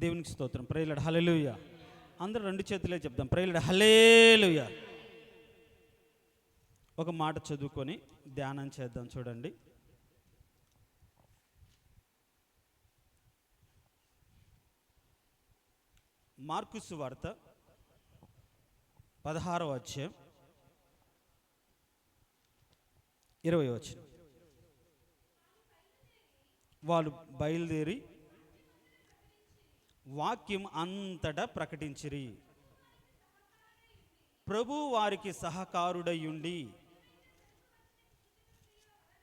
దేవునికి స్తోత్రం. Praise Lord. Hallelujah. అందరూ రెండు చేతులే చెప్దాం. Praise Lord. హల్లెలూయా. ఒక మాట చదువుకొని ధ్యానం చేద్దాం. చూడండి, మార్కు సువార్త 16వ అధ్యాయం 20వ వచనం. వాళ్ళు బయలుదేరి వాక్యం అంతటా ప్రకటించిరి. ప్రభు వారికి సహకారుడయుండి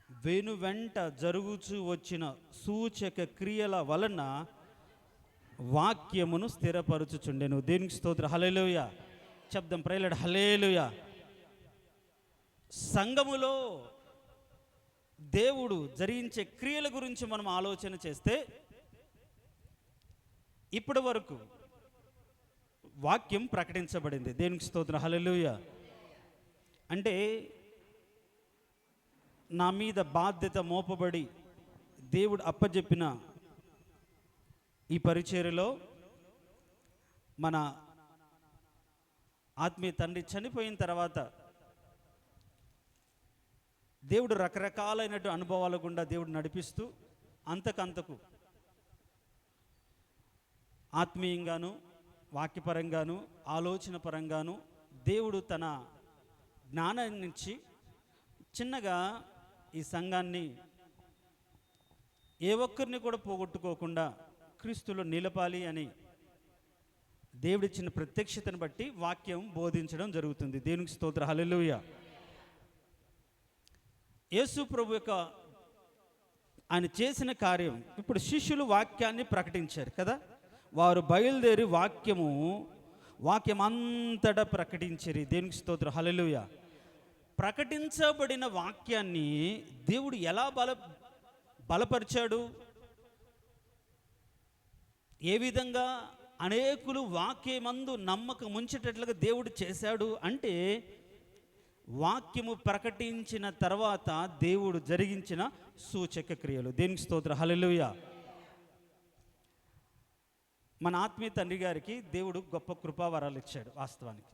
వెనువెంట జరుగుచూ వచ్చిన సూచక క్రియల వలన వాక్యమును స్థిరపరచుచుండెను. దేవునికి స్తోత్రం. హల్లెలూయా చెప్దాం. Praise Lord. హల్లెలూయా. సంఘములో దేవుడు జరిగించే క్రియల గురించి మనం ఆలోచన చేస్తే, ఇప్పటి వరకు వాక్యం ప్రకటించబడింది. దేవునికి స్తోత్రం. హల్లెలూయా. అంటే నా మీద బాధ్యత మోపబడి దేవుడు అప్పచెప్పిన ఈ పరిచర్యలో మన ఆత్మీయ తండ్రి చనిపోయిన తర్వాత దేవుడు రకరకాలైనటువంటి అనుభవాల గుండా దేవుడు నడిపిస్తూ అంతకంతకు ఆత్మీయంగాను, వాక్యపరంగాను, ఆలోచన పరంగాను దేవుడు తన జ్ఞానాన్ని ఇచ్చి చిన్నగా ఈ సంఘాన్ని ఏ ఒక్కరిని కూడా పోగొట్టుకోకుండా క్రీస్తులో నిలపాలి అని దేవుడిచ్చిన ప్రత్యక్షతను బట్టి వాక్యం బోధించడం జరుగుతుంది. దేవునికి స్తోత్రం. హల్లెలూయా. యేసు ప్రభు యొక్క ఆయన చేసిన కార్యం, ఇప్పుడు శిష్యులు వాక్యాన్ని ప్రకటించారు కదా, వారు బయలుదేరి వాక్యం అంతటా ప్రకటించారు. దేవునికి స్తోత్రం. హల్లెలూయా. ప్రకటించబడిన వాక్యాన్ని దేవుడు ఎలా బలపరిచాడు, ఏ విధంగా అనేకులు వాక్యమందు నమ్మకం ఉంచేటట్లుగా దేవుడు చేశాడు అంటే, వాక్యము ప్రకటించిన తర్వాత దేవుడు జరిగించిన సూచక క్రియలు. దేవునికి స్తోత్రం. హల్లెలూయా. మన ఆత్మీయ తండ్రి గారికి దేవుడు గొప్ప కృపావరాలు ఇచ్చాడు. వాస్తవానికి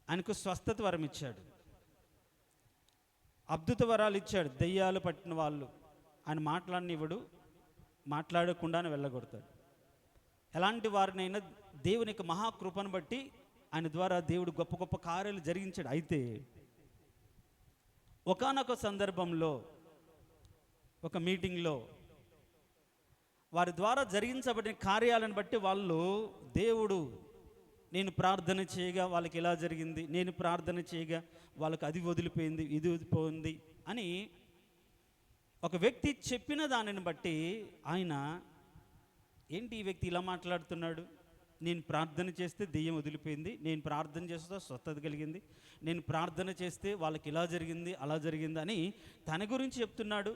ఆయనకు స్వస్థత వరం ఇచ్చాడు, అద్భుత వరాలు ఇచ్చాడు. దెయ్యాలు పట్టిన వాళ్ళు ఆయన మాట్లాడనివ్వడు, మాట్లాడకుండానే వెళ్ళగొడతాడు. ఎలాంటి వారినైనా దేవుని యొక్క మహాకృపను బట్టి ఆయన ద్వారా దేవుడు గొప్ప గొప్ప కార్యాలు జరిగించాడు. అయితే ఒకానొక సందర్భంలో ఒక మీటింగ్లో వారి ద్వారా జరిగించబడిన కార్యాలను బట్టి వాళ్ళు, దేవుడు నేను ప్రార్థన చేయగా వాళ్ళకి ఇలా జరిగింది, నేను ప్రార్థన చేయగా వాళ్ళకి అది వదిలిపోయింది, ఇది వదిలిపోయింది అని ఒక వ్యక్తి చెప్పిన దానిని బట్టి ఆయన, ఏంటి ఈ వ్యక్తి ఇలా మాట్లాడుతున్నాడు, నేను ప్రార్థన చేస్తే దెయ్యం వదిలిపోయింది, నేను ప్రార్థన చేస్తే స్వస్థత కలిగింది, నేను ప్రార్థన చేస్తే వాళ్ళకి ఇలా జరిగింది అలా జరిగింది అని తన గురించి చెప్తున్నాడు.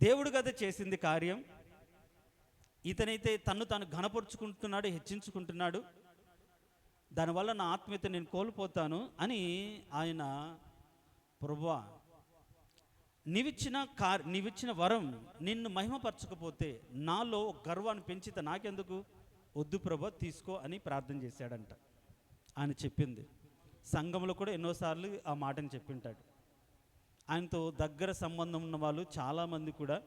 దేవుడు కదా చేసింది కార్యం, ఇతనైతే తను ఘనపరుచుకుంటున్నాడు, హెచ్చించుకుంటున్నాడు, దానివల్ల నా ఆత్మీయత నేను కోల్పోతాను అని ఆయన, ప్రభువా నీవిచ్చిన వరం నిన్ను మహిమపరచకపోతే నాలో గర్వాన్ని పెంచితే నాకెందుకు, వద్దు ప్రభువా తీసుకో అని ప్రార్థన చేశాడంట. ఆయన చెప్పింది సంఘంలో కూడా ఎన్నోసార్లు ఆ మాటని చెప్పింటాడు. ఆయనతో దగ్గర సంబంధం ఉన్న వాళ్ళు చాలామంది కూడా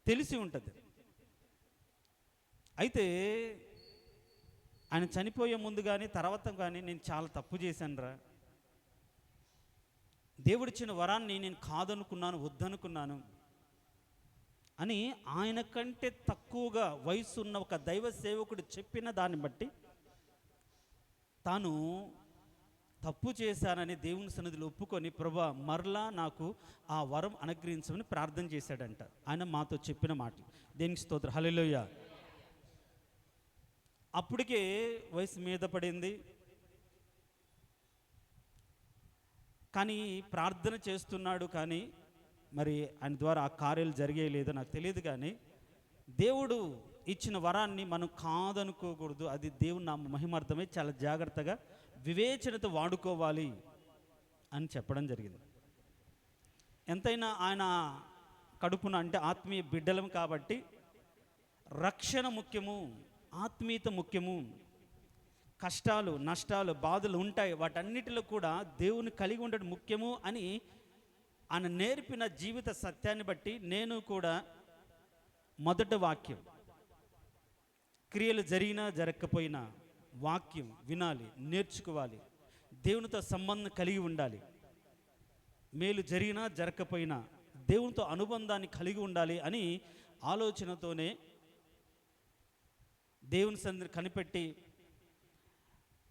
తెలిసి ఉంటుంది. అయితే ఆయన చనిపోయే ముందు కానీ తర్వాత కానీ, నేను చాలా తప్పు చేశానురా, దేవుడిచ్చిన వరాన్ని నేను కాదనుకున్నాను, వద్దనుకున్నాను అని ఆయన కంటే తక్కువగా వయసు ఉన్న ఒక దైవ సేవకుడు చెప్పిన దాన్ని బట్టి తాను తప్పు చేశానని దేవుని సన్నిధిలో ఒప్పుకొని, ప్రభువా మరలా నాకు ఆ వరం అనుగ్రహించమని ప్రార్థన చేశాడంట. ఆయన మాతో చెప్పిన మాటలు. దేవునికి స్తోత్రం. హల్లెలూయా. అప్పటికే వయసు మీద పడింది, కానీ ప్రార్థన చేస్తున్నాడు, కానీ మరి ఆయన ద్వారా ఆ కార్యాలు జరిగేయలేదో నాకు తెలియదు. కానీ దేవుడు ఇచ్చిన వరాన్ని మనం కాదనుకోకూడదు. అది దేవుని నామ మహిమార్థమే, చాలా జాగ్రత్తగా వివేచనతో వాడుకోవాలి అని చెప్పడం జరిగింది. ఎంతైనా ఆయన కడుపున అంటే ఆత్మీయ బిడ్డలం కాబట్టి రక్షణ ముఖ్యము, ఆత్మీయత ముఖ్యము. కష్టాలు, నష్టాలు, బాధలు ఉంటాయి, వాటన్నిటిలో కూడా దేవుని కలిగి ఉండడం ముఖ్యము అని ఆయన నేర్పిన జీవిత సత్యాన్ని బట్టి నేను కూడా మొదట వాక్యం, క్రియలు జరిగినా జరగకపోయినా వాక్యం వినాలి, నేర్చుకోవాలి, దేవునితో సంబంధం కలిగి ఉండాలి. మేలు జరిగినా జరగకపోయినా దేవునితో అనుబంధాన్ని కలిగి ఉండాలి అని ఆలోచనతోనే దేవుని సన్నిధిని కనిపెట్టి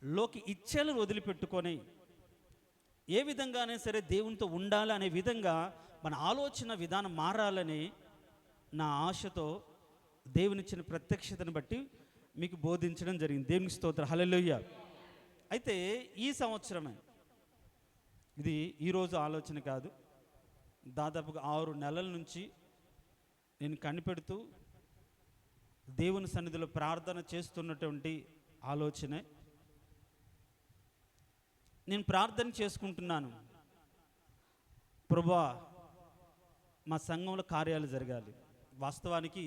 లోకి ఇచ్ఛలు వదిలిపెట్టుకొని ఏ విధంగానే సరే దేవునితో ఉండాలి అనే విధంగా మన ఆలోచన విధానం మారాలని నా ఆశతో దేవునిచ్చిన ప్రత్యక్షతను బట్టి మీకు బోధించడం జరిగింది. దేవునికి స్తోత్రం, హల్లెలూయా. అయితే ఈ సంవత్సరమే, ఇది ఈరోజు ఆలోచన కాదు, దాదాపుగా 6 నెలల నుంచి నేను కనిపెడుతూ దేవుని సన్నిధిలో ప్రార్థన చేస్తున్నటువంటి ఆలోచనే. నేను ప్రార్థన చేసుకుంటున్నాను, ప్రభువా మా సంఘంలో కార్యాలు జరగాలి. వాస్తవానికి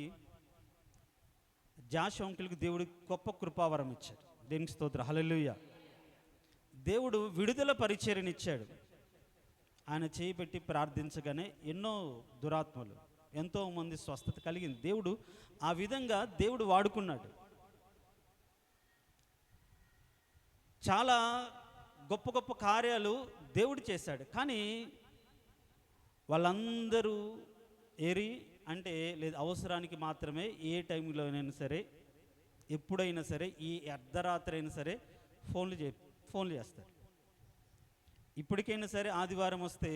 జాషోంకులకు దేవుడు గొప్ప కృపావరం ఇచ్చాడు. దేవునికి స్తోత్రం, హల్లెలూయా. దేవుడు విడుదల పరిచర్యనిచ్చాడు. ఆయన చేయిపెట్టి ప్రార్థించగానే ఎన్నో దురాత్మలు, ఎంతోమంది స్వస్థత కలిగింది. దేవుడు ఆ విధంగా దేవుడు వాడుకున్నాడు. చాలా గొప్ప గొప్ప కార్యాలు దేవుడు చేశాడు. కానీ వాళ్ళందరూ ఏరి అంటే లేదు, అవసరానికి మాత్రమే ఏ టైంలోనైనా సరే, ఎప్పుడైనా సరే, ఈ అర్ధరాత్రి అయినా సరే ఫోన్లు చేస్తారు. ఇప్పటికైనా సరే ఆదివారం వస్తే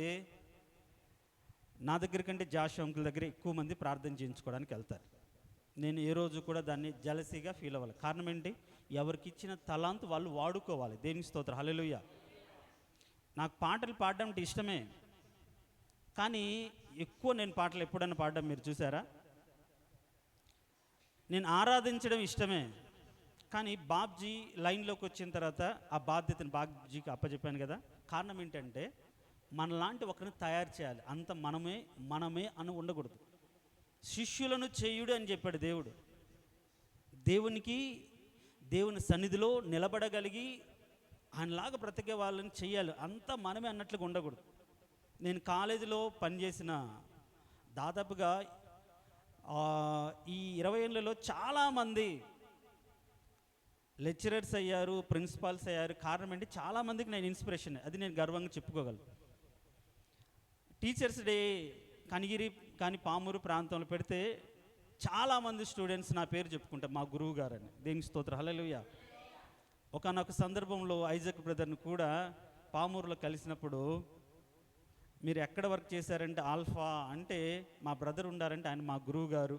నా దగ్గర కంటే జాష్ అంకుల్ దగ్గర ఎక్కువ మంది ప్రార్థన చేయించుకోవడానికి వెళ్తారు. నేను ఏ రోజు కూడా దాన్ని జలసీగా ఫీల్ అవ్వాలి. కారణం ఏంటి? ఎవరికి ఇచ్చిన తలాంతు వాళ్ళు వాడుకోవాలి. దేవునికి స్తోత్రం, హల్లెలూయా. నాకు పాటలు పాడడం అంటే ఇష్టమే, కానీ ఎక్కువ నేను పాటలు ఎప్పుడైనా పాడడం మీరు చూసారా? నేను ఆరాధించడం ఇష్టమే, కానీ బాబ్జీ లైన్లోకి వచ్చిన తర్వాత ఆ బాధ్యతను బాబ్జీకి అప్పచెప్పాను కదా. కారణం ఏంటంటే మనలాంటి ఒకరిని తయారు చేయాలి, అంత మనమే అని ఉండకూడదు. శిష్యులను చేయుడు అని చెప్పాడు దేవుడు. దేవుని సన్నిధిలో నిలబడగలిగి ఆయనలాగా బ్రతికే వాళ్ళని చెయ్యాలి, అంతా మనమే అన్నట్లుగా ఉండకూడదు. నేను కాలేజీలో పనిచేసిన దాదాపుగా ఈ 20 ఏళ్ళలో చాలామంది లెక్చరర్స్ అయ్యారు, ప్రిన్సిపాల్స్ అయ్యారు. కారణం ఏంటి? చాలామందికి నేను ఇన్స్పిరేషన్, అది నేను గర్వంగా చెప్పుకోగలను. టీచర్స్ డే కనిగిరి కానీ పామూరు ప్రాంతంలో పెడితే చాలామంది స్టూడెంట్స్ నా పేరు చెప్పుకుంటారు, మా గురువు గారని. దేవునికి స్తోత్రం, హల్లెలూయా. ఒకానొక సందర్భంలో ఐజక్ బ్రదర్ని కూడా పామూరులో కలిసినప్పుడు, మీరు ఎక్కడ వర్క్ చేశారంటే ఆల్ఫా అంటే, మా బ్రదర్ ఉండారంటే ఆయన మా గురువు గారు,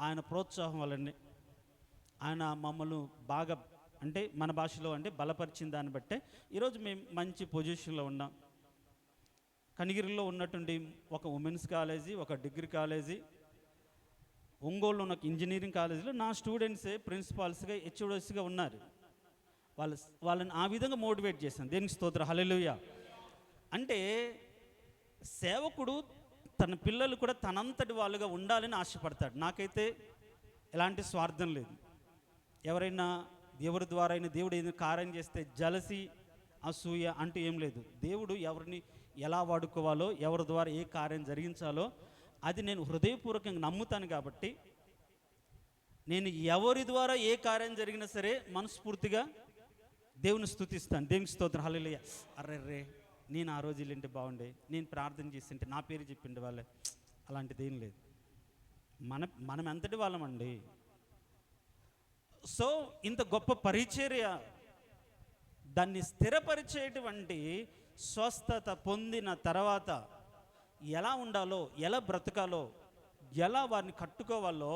ఆయన ప్రోత్సాహం వల్లనే ఆయన మమ్మల్ని బాగా అంటే మన భాషలో అంటే బలపరిచిన దాన్ని బట్టే ఈరోజు మేము మంచి పొజిషన్లో ఉన్నాం. కనిగిరిలో ఉన్నటువంటి ఒక ఉమెన్స్ కాలేజీ, ఒక డిగ్రీ కాలేజీ, ఒంగోలులో ఉన్న ఇంజనీరింగ్ కాలేజీలో నా స్టూడెంట్సే ప్రిన్సిపాల్స్గా, హెచ్ఓడిస్గా ఉన్నారు. వాళ్ళని ఆ విధంగా మోటివేట్ చేశాను. దేనికి స్తోత్రం, హల్లెలూయా. అంటే సేవకుడు తన పిల్లలు కూడా తనంతటి వాళ్ళుగా ఉండాలని ఆశపడతాడు. నాకైతే ఎలాంటి స్వార్థం లేదు. ఎవరైనా ఎవరి ద్వారా అయినా దేవుడు ఏదైనా కార్యం చేస్తే జలసి, అసూయ అంటూ ఏం లేదు. దేవుడు ఎవరిని ఎలా వాడుకోవాలో, ఎవరి ద్వారా ఏ కార్యం జరిగించాలో అది నేను హృదయపూర్వకంగా నమ్ముతాను. కాబట్టి నేను ఎవరి ద్వారా ఏ కార్యం జరిగినా సరే మనస్ఫూర్తిగా దేవుని స్తుతిస్తాను. దేవునికి స్తోత్రం, హల్లెలూయా. అర్రెర్రే, నేను ఆ రోజు వెళ్ళింటే బాగుండే, నేను ప్రార్థన చేస్తుంటే నా పేరు చెప్పిండే వాళ్ళే, అలాంటిది ఏం లేదు. మనం ఎంతటి వాళ్ళమండి. సో ఇంత గొప్ప పరిచర్య, దాన్ని స్థిరపరిచేటువంటి స్వస్థత పొందిన తర్వాత ఎలా ఉండాలో, ఎలా బ్రతకాలో, ఎలా వారిని కట్టుకోవాలో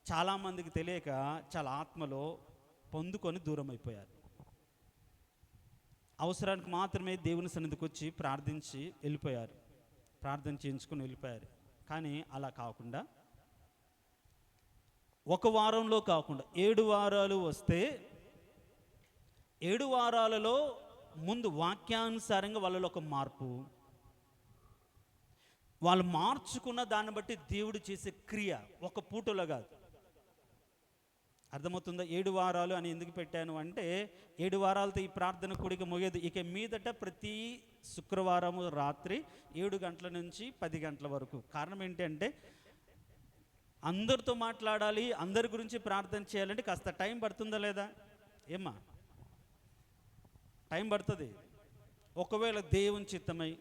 చాలామందికి తెలియక చాలా ఆత్మలో పొందుకొని దూరం అయిపోయారు. అవసరానికి మాత్రమే దేవుని సన్నిధికి వచ్చి ప్రార్థించి వెళ్ళిపోయారు, ప్రార్థన చేయించుకొని వెళ్ళిపోయారు. కానీ అలా కాకుండా ఒక వారంలో కాకుండా 7 వారాలు వస్తే 7 వారాలలో ముందు వాక్యానుసారంగా వాళ్ళలో ఒక మార్పు, వాళ్ళు మార్చుకున్న దాన్ని బట్టి దేవుడు చేసే క్రియ ఒక పూటలో కాదు. అర్థమవుతుందా? 7 వారాలు అని ఎందుకు పెట్టాను అంటే 7 వారాలతో ఈ ప్రార్థన కూడిక ముగియదు. ఇక మీదట ప్రతి శుక్రవారము రాత్రి 7 గంటల నుంచి 10 గంటల వరకు. కారణం ఏంటంటే అందరితో మాట్లాడాలి, అందరి గురించి ప్రార్థన చేయాలంటే కాస్త టైం పడుతుందా లేదా? ఏమ్మా, టైం పడుతుంది. ఒకవేళ దేవుని చిత్తమై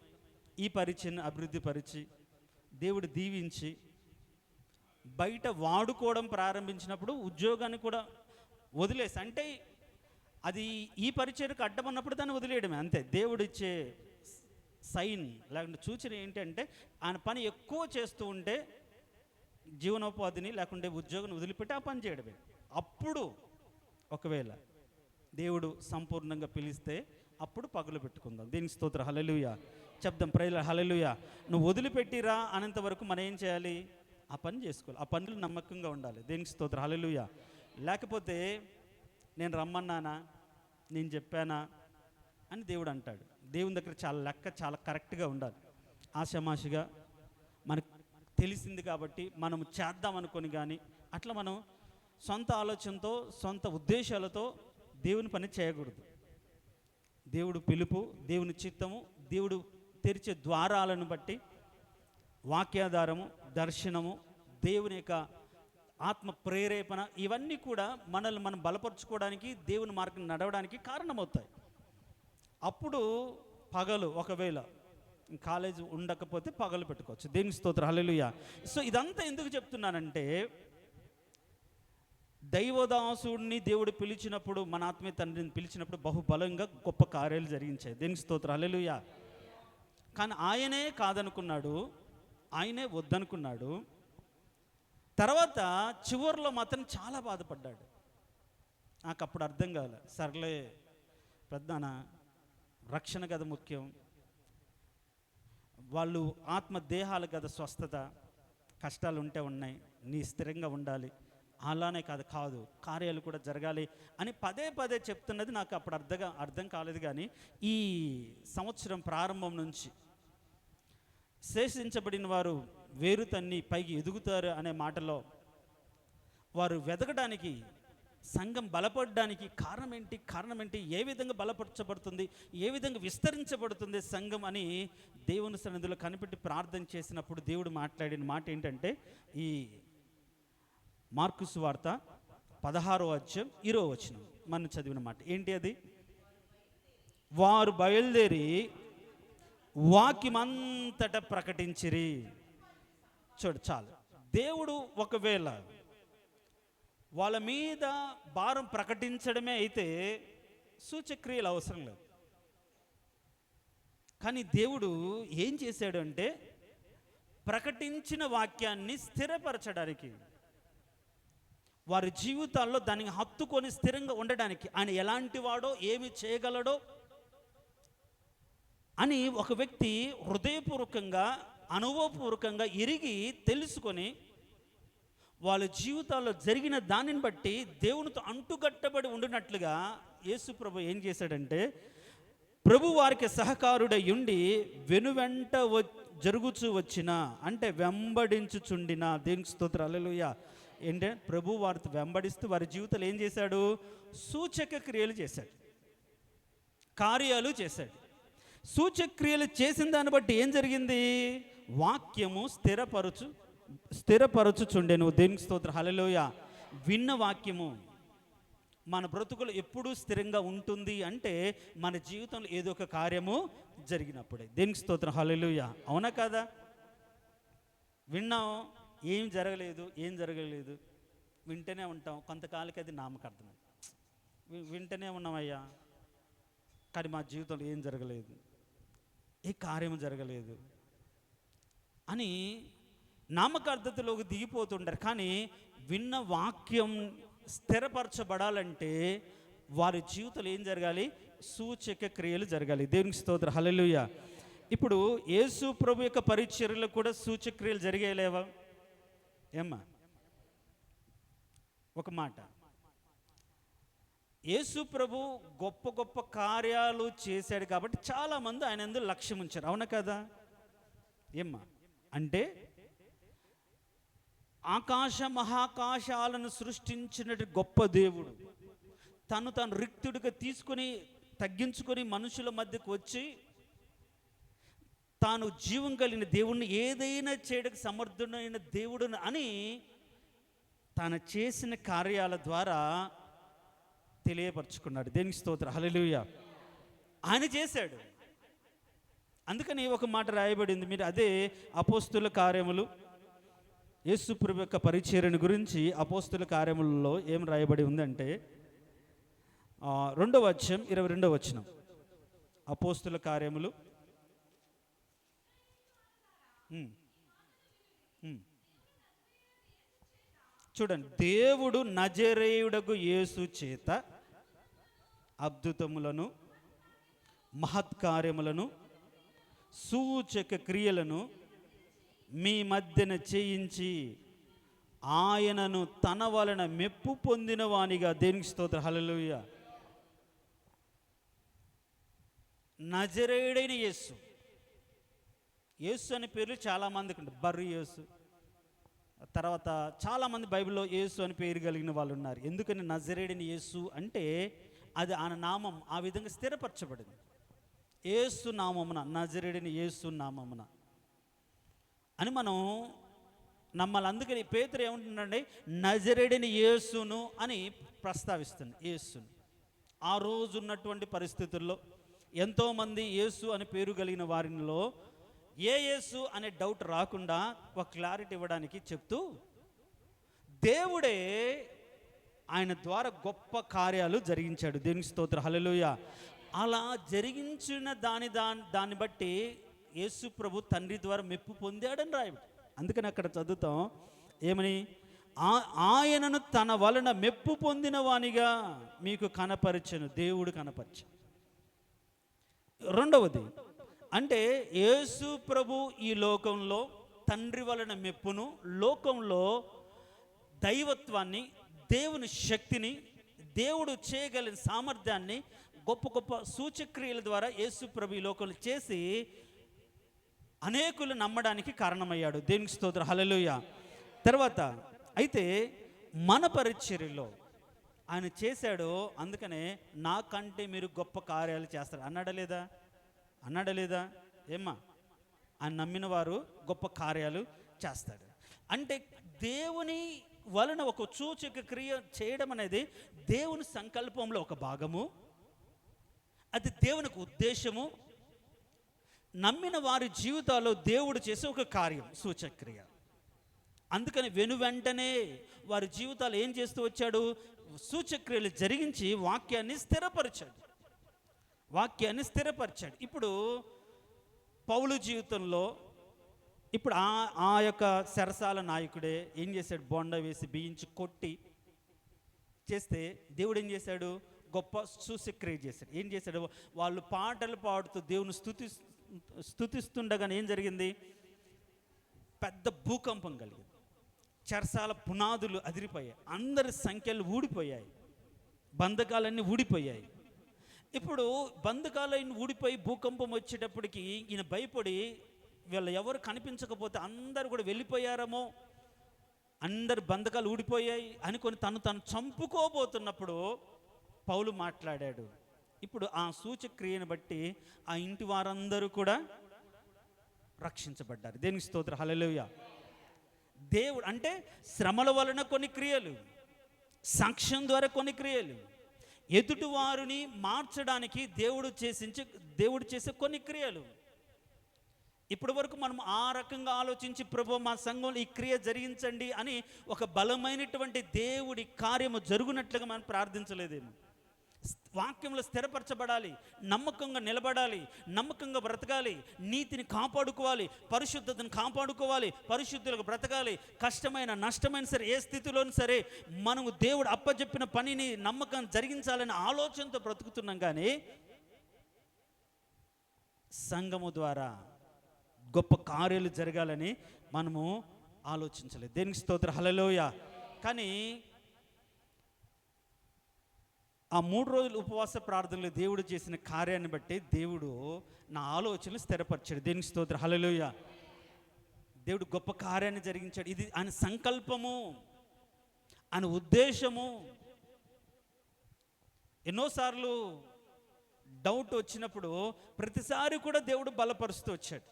ఈ పరిచయను అభివృద్ధి పరిచి దేవుడు దీవించి బయట వాడుకోవడం ప్రారంభించినప్పుడు ఉద్యోగాన్ని కూడా వదిలేసి, అంటే అది ఈ పరిచయకు అడ్డమన్నప్పుడు దాన్ని వదిలేయడమే అంతే. దేవుడు ఇచ్చే సైన్ లేకుంటే సూచన ఏంటంటే ఆయన పని ఎక్కువ చేస్తూ ఉంటే జీవనోపాధిని లేకుంటే ఉద్యోగాన్ని వదిలిపెట్టి ఆ పని చేయడమే. అప్పుడు ఒకవేళ దేవుడు సంపూర్ణంగా పిలిస్తే అప్పుడు పగులు పెట్టుకుందాం. దీనికి స్తోత్రం. హల్లెలూయా చెప్దాం. ప్రైజ్ హల్లెలూయా. నువ్వు వదిలిపెట్టిరా అనేంత వరకు మనం ఏం చేయాలి? ఆ పని చేసుకోవాలి. ఆ పనులు నమ్మకంగా ఉండాలి. దీనికి స్తోత్రం. హల్లెలూయా. లేకపోతే నేను రమ్మన్నానా, నేను చెప్పానా అని దేవుడు అంటాడు. దేవుని దగ్గర చాలా లెక్క చాలా కరెక్ట్గా ఉండాలి. ఆషామాషిగా మనకు తెలిసింది కాబట్టి మనం చేద్దాం అనుకొని కానీ అట్లా మనం సొంత ఆలోచనతో సొంత ఉద్దేశాలతో దేవుని పని చేయకూడదు. దేవుడు పిలుపు, దేవుని చిత్తము, దేవుడు తెరిచే ద్వారాలను బట్టి వాక్యాధారము, దర్శనము, దేవుని యొక్క ఆత్మ ప్రేరేపణ ఇవన్నీ కూడా మనల్ని మనం బలపరుచుకోవడానికి, దేవుని మార్గం నడవడానికి కారణమవుతాయి. అప్పుడు పగలు ఒకవేళ కాలేజ్ ఉండకపోతే పగలు పెట్టుకోవచ్చు. దేవుని స్తోత్రం. హల్లెలూయా. సో ఇదంతా ఎందుకు చెప్తున్నానంటే దైవదాసుడిని దేవుడు పిలిచినప్పుడు, మన ఆత్మీయ తండ్రిని పిలిచినప్పుడు బహుబలంగా గొప్ప కార్యాలు జరిగించాయి. దేవుని స్తోత్రం. హల్లెలూయా. కానీ ఆయనే కాదనుకున్నాడు, ఆయనే వద్దనుకున్నాడు. తర్వాత చివరిలో మాత్రం చాలా బాధపడ్డాడు. నాకు అప్పుడు అర్థం కాలే, సర్లే పెద్దనా రక్షణ కదా ముఖ్యం, వాళ్ళు ఆత్మ దేహాలు కదా స్వస్థత, కష్టాలు ఉంటే ఉన్నాయి, నీ స్థిరంగా ఉండాలి, అలానే కాదు కార్యాలు కూడా జరగాలి అని పదే పదే చెప్తున్నది నాకు అప్పుడు అర్థం కాలేదు. కానీ ఈ సంవత్సరం ప్రారంభం నుంచి శేషించబడిన వారు వేరు తన్ని పైకి ఎదుగుతారు అనే మాటలో వారు వెదగడానికి, సంఘం బలపడడానికి కారణం ఏంటి, ఏ విధంగా బలపరచబడుతుంది, ఏ విధంగా విస్తరించబడుతుంది సంఘం అని దేవుని సన్నిధిలో కనిపెట్టి ప్రార్థన చేసినప్పుడు దేవుడు మాట్లాడిన మాట ఏంటంటే ఈ మార్కు సువార్త 16వ అధ్యాయం 20వ వచనం మనం చదివిన మాట ఏంటి అది? వారు బయలుదేరి వాక్యమంతటా ప్రకటించిరి. చూడు చాలు. దేవుడు ఒకవేళ వాళ్ళ మీద భారం ప్రకటించడమే అయితే సూచక్రియలు అవసరం లేదు. కానీ దేవుడు ఏం చేశాడు అంటే ప్రకటించిన వాక్యాన్ని స్థిరపరచడానికి, వారి జీవితాల్లో దాన్ని హత్తుకొని స్థిరంగా ఉండడానికి, ఆయన ఎలాంటి వాడో ఏమి చేయగలడో అని ఒక వ్యక్తి హృదయపూర్వకంగా అనుభవపూర్వకంగా ఎరిగి తెలుసుకొని వాళ్ళ జీవితాల్లో జరిగిన దానిని బట్టి దేవునితో అంటుకట్టబడి ఉండినట్లుగా యేసు ప్రభు ఏం చేశాడంటే ప్రభు వారికి సహకారుడై ఉండి వెనువెంట జరుగుచూ వచ్చిన అంటే వెంబడించుచుండిన. దేవునికి స్తోత్రం. హల్లెలూయా. ఏంటంటే ప్రభు వారితో వెంబడిస్తూ వారి జీవితాలు ఏం చేశాడు? సూచక క్రియలు చేశాడు, కార్యాలు చేశాడు. సూచక్రియలు చేసిన దాన్ని బట్టి ఏం జరిగింది? వాక్యము స్థిరపరచుచుండెను. దేవునికి స్తోత్రం. హల్లెలూయా. విన్న వాక్యము మన బ్రతుకులు ఎప్పుడూ స్థిరంగా ఉంటుంది అంటే మన జీవితంలో ఏదో ఒక కార్యము జరిగినప్పుడే. దేవునికి స్తోత్రం. హల్లెలూయా. అవునా కదా? విన్నాం, ఏం జరగలేదు, వింటూనే ఉంటాం, కొంతకాలకి అది నామకార్థం. వింటూనే ఉన్నామయ్యా, కానీ మా జీవితంలో ఏం జరగలేదు, ఏ కార్యం జరగలేదు అని నామకార్థతలోకి దిగిపోతుంటారు. కానీ విన్న వాక్యం స్థిరపరచబడాలంటే వారి జీవితంలో ఏం జరగాలి? సూచక క్రియలు జరగాలి. దేవునికి స్తోత్రం. హల్లెలూయా. ఇప్పుడు యేసు ప్రభు యొక్క పరిచర్యలో కూడా సూచక్రియలు జరిగేలేవా? ఏమ్మా, ఒక మాట, యేసు ప్రభు గొప్ప గొప్ప కార్యాలు చేశాడు కాబట్టి చాలామంది ఆయన యందు లక్ష్యం ఉంచారు. అవునా కదా? ఏమ్మా, అంటే ఆకాశ మహాకాశాలను సృష్టించినటువంటి గొప్ప దేవుడు తను రిక్తుడిగా తీసుకొని తగ్గించుకొని మనుషుల మధ్యకు వచ్చి తాను జీవం కలిగిన దేవుణ్ణి ఏదైనా చేయడానికి సమర్థుడైన దేవుడును అని తాను చేసిన కార్యాల ద్వారా తెలియపరుచుకున్నాడు. దేనికి స్తోత్రం, హల్లెలూయా. ఆయన చేశాడు. అందుకని ఒక మాట రాయబడింది, మీరు అదే అపోస్తుల కార్యములు, యేసు ప్రభు యొక్క పరిచర్యను గురించి అపోస్తుల కార్యములలో ఏం రాయబడి ఉందంటే 2వ అధ్యాయం 22వ వచనం. అపోస్తుల కార్యములు చూడండి. దేవుడు నజరేయుడగు యేసు చేత అద్భుతములను మహత్కార్యములను సూచక క్రియలను మీ మధ్యన చేయించి ఆయనను తన వలన మెప్పు పొందిన వానిగా, దేనికి స్తోత్రం, హల్లెలూయా. నజరేయుడైన యేసు, యేసు అనే పేర్లు చాలామందికి ఉంటుంది. బర్రు యేసు, తర్వాత చాలామంది బైబిల్లో యేసు అని పేరు కలిగిన వాళ్ళు ఉన్నారు. ఎందుకని నజరేయుడైన యేసు అంటే అది ఆయన నామం ఆ విధంగా స్థిరపరచబడింది. యేసు నామమున, నజరేయుడైన యేసు నామమున అని మనం నమ్మాలి. అందుకని పేతురు ఏమంటున్నాడంటే నజరేయుడైన యేసును అని ప్రస్తావిస్తుంది. యేసును ఆ రోజు ఉన్నటువంటి పరిస్థితుల్లో ఎంతోమంది యేసు అని పేరు కలిగిన వారిలో ఏ యేసు అనే డౌట్ రాకుండా ఒక క్లారిటీ ఇవ్వడానికి చెప్తూ దేవుడే ఆయన ద్వారా గొప్ప కార్యాలు జరిగించాడు. దేవునికి స్తోత్రం, హల్లెలూయా. అలా జరిగించిన దాన్ని బట్టి యేసు ప్రభు తండ్రి ద్వారా మెప్పు పొందాడని రాయబడి. అందుకని అక్కడ చదువుతాం ఏమని, ఆయనను తన వలన మెప్పు పొందిన వానిగా మీకు కనపరచెను. దేవుడు కనపరచు. రెండవది అంటే యేసు ప్రభు ఈ లోకంలో తండ్రి వలన మెప్పును, లోకంలో దైవత్వాన్ని, దేవుని శక్తిని, దేవుడు చేయగలిగిన సామర్థ్యాన్ని గొప్ప గొప్ప సూచక్రియల ద్వారా యేసు ప్రభు ఈ లోకంలో చేసి అనేకులు నమ్మడానికి కారణమయ్యాడు. దేవునికి స్తోత్రం, హల్లెలూయా. తర్వాత అయితే మన పరిచర్యలో ఆయన చేశాడు. అందుకనే నాకంటే మీరు గొప్ప కార్యాలు చేస్తారు అన్నాడా లేదా ఏమ్మా? ఆయన నమ్మిన వారు గొప్ప కార్యాలు చేస్తాడు. అంటే దేవుని వలన ఒక సూచక క్రియ చేయడం అనేది దేవుని సంకల్పంలో ఒక భాగము, అది దేవునికి ఉద్దేశము. నమ్మిన వారి జీవితాల్లో దేవుడు చేసే ఒక కార్యం సూచక్రియ. అందుకని వెంటనే వారి జీవితాలు ఏం చేస్తూ వచ్చాడు? సూచక్రియలు జరిగించి వాక్యాన్ని స్థిరపరిచాడు. ఇప్పుడు పౌలు జీవితంలో ఇప్పుడు ఆ యొక్క సరసాల నాయకుడే ఏం చేశాడు? బొండ వేసి బియించి కొట్టి చేస్తే దేవుడు ఏం చేశాడు? గొప్ప సూచక్రియ చేశాడు. ఏం చేశాడు? వాళ్ళు పాటలు పాడుతూ దేవుని స్తుతిస్తుండగానే ఏం జరిగింది? పెద్ద భూకంపం కలిగింది. చెరసాల పునాదులు అదిరిపోయాయి, అందరి సంఖ్యలు ఊడిపోయాయి, బంధకాలన్నీ ఊడిపోయాయి. ఇప్పుడు బంధకాలన్నీ ఊడిపోయి భూకంపం వచ్చేటప్పటికి ఈయన భయపడి వీళ్ళు ఎవరు కనిపించకపోతే అందరు కూడా వెళ్ళిపోయారేమో, అందరు బంధకాలు ఊడిపోయాయి అనుకొని తను చంపుకోబోతున్నప్పుడు పౌలు మాట్లాడాడు. ఇప్పుడు ఆ సూచక్రియను బట్టి ఆ ఇంటి వారందరూ కూడా రక్షించబడ్డారు. దేవునికి స్తోత్రం, హల్లెలూయా. దేవుడు అంటే శ్రమల వలన కొన్ని క్రియలు, సాక్ష్యం ద్వారా కొన్ని క్రియలు, ఎదుటి వారిని మార్చడానికి దేవుడు చేసే కొన్ని క్రియలు. ఇప్పటి వరకు మనం ఆ రకంగా ఆలోచించి ప్రభు మా సంఘంలో ఈ క్రియ జరిగించండి అని ఒక బలమైనటువంటి దేవుడి కార్యము జరుగునట్లుగా మనం ప్రార్థించలేదేమో. వాక్యంలో స్థిరపరచబడాలి, నమ్మకంగా నిలబడాలి, నమ్మకంగా బ్రతకాలి, నీతిని కాపాడుకోవాలి, పరిశుద్ధతను కాపాడుకోవాలి, పరిశుద్ధులకు బ్రతకాలి. కష్టమైన నష్టమైన సరే, ఏ స్థితిలోనూ సరే మనము దేవుడు అప్పచెప్పిన పనిని నమ్మకం జరిగించాలనే ఆలోచనతో బ్రతుకుతున్నాం. కానీ సంఘము ద్వారా గొప్ప కార్యాలు జరగాలని మనము ఆలోచించలేదు. దేనికి స్తోత్రం, హల్లెలూయా. కానీ ఆ 3 రోజులు ఉపవాస ప్రార్థనలు దేవుడు చేసిన కార్యాన్ని బట్టి దేవుడు నా ఆలోచనలు స్థిరపరిచాడు. దేనికి స్తోత్రం, హల్లెలూయా. దేవుడు గొప్ప కార్యాన్ని జరిగించాడు. ఇది ఆయన సంకల్పము, ఆయన ఉద్దేశము. ఎన్నోసార్లు డౌట్ వచ్చినప్పుడు ప్రతిసారి కూడా దేవుడు బలపరుస్తూ వచ్చాడు.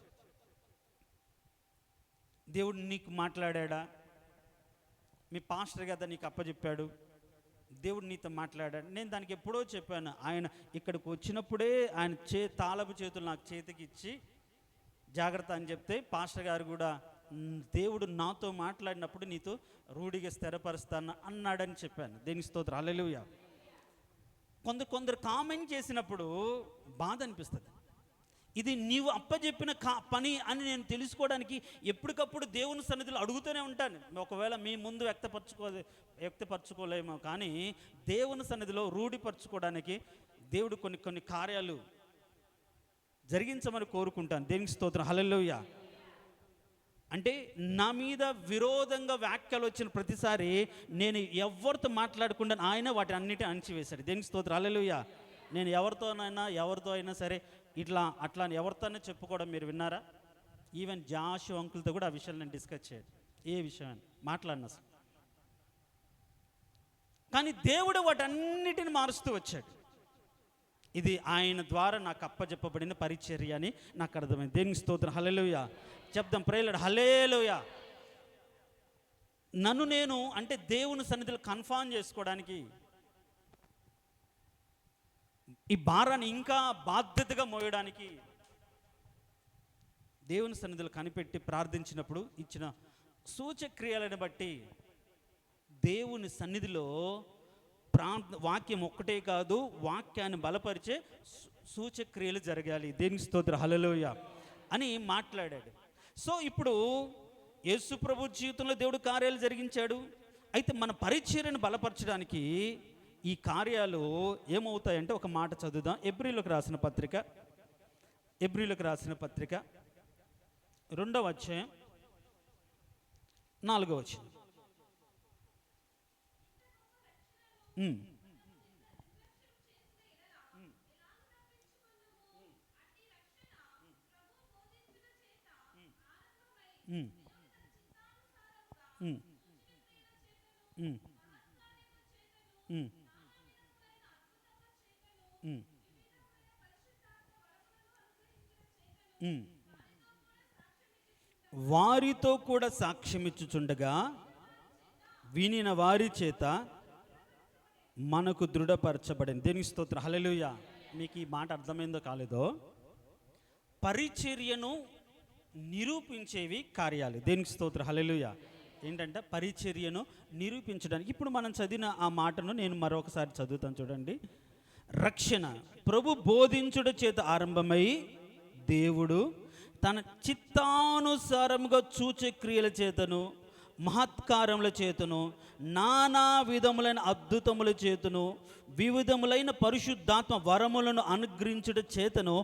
దేవుడు నీకు మాట్లాడా, మీ పాస్టర్ కదా నీకు అప్పచెప్పాడు, దేవుడు నీతో మాట్లాడాడు. నేను దానికి ఎప్పుడో చెప్పాను, ఆయన ఇక్కడికి వచ్చినప్పుడే ఆయన తాళపు చేతులు నాకు చేతికి ఇచ్చి జాగ్రత్త అని చెప్తే పాస్టర్ గారు కూడా దేవుడు నాతో మాట్లాడినప్పుడు నీతో రూఢిగా స్థిరపరుస్తాను అన్నాడని చెప్పాను. దేనికి స్తోత్రం, హల్లెలూయా. కొందరు కామెంట్ చేసినప్పుడు బాధ అనిపిస్తుంది. ఇది నీవు అప్పచెప్పిన పని అని నేను తెలుసుకోవడానికి ఎప్పటికప్పుడు దేవుని సన్నిధిలో అడుగుతూనే ఉంటాను. ఒకవేళ మీ ముందు వ్యక్తపరచుకోలేమో, కానీ దేవుని సన్నిధిలో రూఢిపరచుకోవడానికి దేవుడు కొన్ని కార్యాలు జరిగించమని కోరుకుంటాను. దేవునికి స్తోత్రం, హల్లెలూయా. అంటే నా మీద విరోధంగా వ్యాఖ్యలు వచ్చిన ప్రతిసారి నేను ఎవరితో మాట్లాడకుండా ఆయన వాటి అన్నిటిని అణిచివేశాడు. దేనికి స్తోత్రం, హల్లెలూయా. నేను ఎవరితో అయినా సరే అట్లా ఎవరితోనే చెప్పుకోవడం మీరు విన్నారా? ఈవెన్ జాషు అంకుల్తో కూడా ఆ విషయాలు నేను డిస్కస్ చేయను. ఏ విషయం మాట్లాడిన అసలు. కానీ దేవుడు వాటన్నిటిని మారుస్తూ వచ్చాడు. ఇది ఆయన ద్వారా నాకు అప్పచెప్పబడిన పరిచర్య అని నాకు అర్థమైంది. దేనికి స్తోత్రం, హల్లెలూయా. చెప్దాం ప్రేయర్, హల్లెలూయా. నన్ను నేను అంటే దేవుని సన్నిధిలో కన్ఫర్మ్ చేసుకోవడానికి, ఈ భారాన్ని ఇంకా బాధ్యతగా మోయడానికి దేవుని సన్నిధిలో కనిపెట్టి ప్రార్థించినప్పుడు ఇచ్చిన సూచక్రియలను బట్టి దేవుని సన్నిధిలో వాక్యం ఒక్కటే కాదు, వాక్యాన్ని బలపరిచే సూచక్రియలు జరగాలి. దేవునికి స్తోత్రం, హల్లెలూయా అని మాట్లాడాడు. సో ఇప్పుడు యేసు ప్రభు జీవితంలో దేవుడు కార్యాలు జరిగించాడు. అయితే మన పరిచర్యను బలపరచడానికి ఈ కార్యాలు ఏమవుతాయంటే ఒక మాట చదువుదాం. ఎబ్రీలకు రాసిన పత్రిక 2వ అధ్యాయం 4వ వచనం. వారితో కూడా సాక్ష్యమిచ్చుచుండగా వినిన వారి చేత మనకు దృఢపరచబడింది. దేనికి స్తోత్రం, హల్లెలూయా. మీకు ఈ మాట అర్థమైందో కాలేదో, పరిచర్యను నిరూపించేవి కార్యాలు. దేనికి స్తోత్రం, హల్లెలూయా. ఏంటంటే పరిచర్యను నిరూపించడానికి ఇప్పుడు మనం చదివిన ఆ మాటను నేను మరొకసారి చదువుతాను చూడండి. రక్షణ ప్రభు బోధించుట చేత ఆరంభమై దేవుడు తన చిత్తానుసారముగా సూచక్రియల చేతను మహత్కారముల చేతను నానా విధములైన అద్భుతముల చేతను వివిధములైన పరిశుద్ధాత్మ వరములను అనుగ్రహించుట చేతను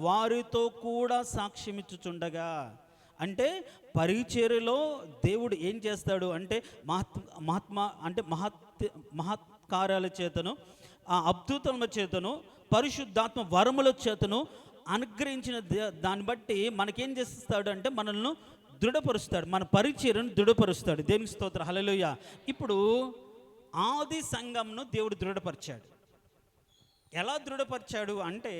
వారితో కూడా సాక్ష్యమిచ్చుచుండగా, అంటే పరిచర్యలో దేవుడు ఏం చేస్తాడు అంటే మహత్కార్యాల చేతను ఆ అద్భుతముల చేతను పరిశుద్ధాత్మ వరముల చేతను అనుగ్రహించిన దాన్ని బట్టి మనకేం చేస్తాడు అంటే మనల్ని దృఢపరుస్తాడు, మన పరిచర్యను దృఢపరుస్తాడు. దేవునికి స్తోత్రం, హల్లెలూయా. ఇప్పుడు ఆది సంఘంను దేవుడు దృఢపరిచాడు. ఎలా దృఢపరిచాడు అంటే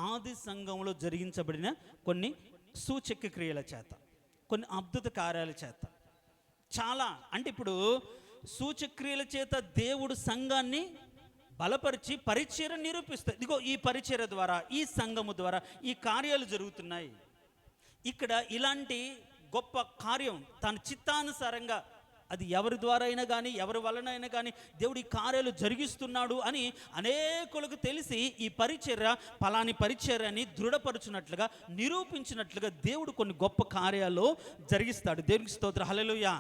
ఆది సంఘంలో జరిగించబడిన కొన్ని సూచక క్రియల చేత, కొన్ని అద్భుత కార్యాల చేత, చాలా అంటే ఇప్పుడు సూచక్రియల చేత దేవుడు సంఘాన్ని బలపరిచి పరిచర్య నిరూపిస్తాడు. ఇదిగో ఈ పరిచర్య ద్వారా, ఈ సంఘము ద్వారా ఈ కార్యాలు జరుగుతున్నాయి. ఇక్కడ ఇలాంటి గొప్ప కార్యం తన చిత్తానుసారంగా, అది ఎవరి ద్వారా అయినా కానీ ఎవరి వలన అయినా కానీ దేవుడు ఈ కార్యాలు జరిగిస్తున్నాడు అని అనేకులకు తెలిసి ఈ పరిచర్య ఫలాని పరిచర్యని దృఢపరుచున్నట్లుగా నిరూపించినట్లుగా దేవుడు కొన్ని గొప్ప కార్యాలు జరిగిస్తాడు. దేవునికి స్తోత్రం, హల్లెలూయా.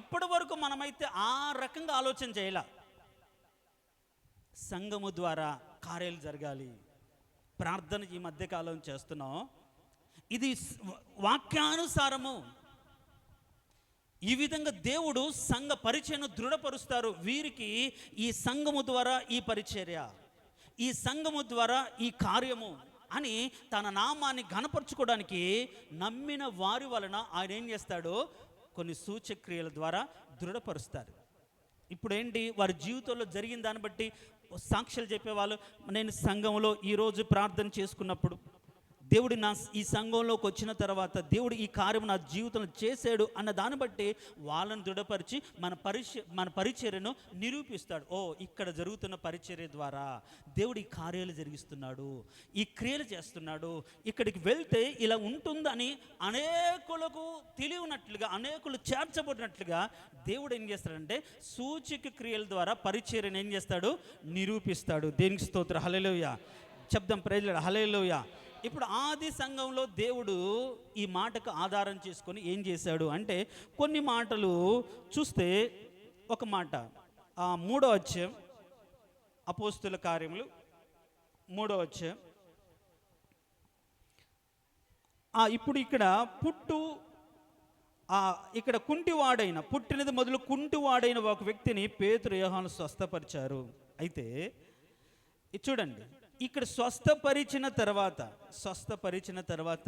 ఇప్పటి వరకు మనమైతే ఆ రకంగా ఆలోచన చేయాల. సంఘము ద్వారా కార్యాలు జరగాలి, ప్రార్థన ఈ మధ్యకాలం చేస్తున్నాం, ఇది వాక్యానుసారము. ఈ విధంగా దేవుడు సంఘ పరిచయను దృఢపరుస్తారు. వీరికి ఈ సంఘము ద్వారా ఈ పరిచర్య, ఈ సంఘము ద్వారా ఈ కార్యము అని తన నామాన్ని ఘనపరచుకోవడానికి నమ్మిన వారి వలన ఆయన ఏం చేస్తాడు, కొన్ని సూచక్రియల ద్వారా దృఢపరుస్తారు. ఇప్పుడు ఏంటి, వారి జీవితంలో జరిగిన దాన్ని బట్టి సాక్ష్యాలు చెప్పేవాళ్ళు. నేను సంఘంలో ఈరోజు ప్రార్థన చేసుకున్నప్పుడు దేవుడు ఈ సంఘంలోకి వచ్చిన తర్వాత దేవుడు ఈ కార్యం నా జీవితంలో చేశాడు అన్న దాన్ని బట్టి వాళ్ళని దృఢపరిచి మన పరిచర్యను నిరూపిస్తాడు. ఓ, ఇక్కడ జరుగుతున్న పరిచర్య ద్వారా దేవుడు ఈ కార్యాలు జరిగిస్తున్నాడు, ఈ క్రియలు చేస్తున్నాడు, ఇక్కడికి వెళ్తే ఇలా ఉంటుందని అనేకులకు తెలియనట్లుగా, అనేకులు చేర్చబడినట్లుగా దేవుడు ఏం చేస్తాడంటే సూచక క్రియల ద్వారా పరిచర్యను ఏం చేస్తాడు, నిరూపిస్తాడు. దేనికి స్తోత్రం, హల్లెలూయా చెప్దాం, ప్రైజ్ లార్డ్, హల్లెలూయా. ఇప్పుడు ఆది సంఘంలో దేవుడు ఈ మాటకు ఆధారం చేసుకొని ఏం చేశాడు అంటే, కొన్ని మాటలు చూస్తే ఒక మాట 3వ అధ్యాయం అపోస్తుల కార్యములు 3వ అధ్యాయం. ఇప్పుడు ఇక్కడ కుంటివాడైన, పుట్టినది మొదలు కుంటివాడైన ఒక వ్యక్తిని పేతురు యోహాను స్వస్థపరిచారు. అయితే చూడండి, ఇక్కడ స్వస్థపరిచిన తర్వాత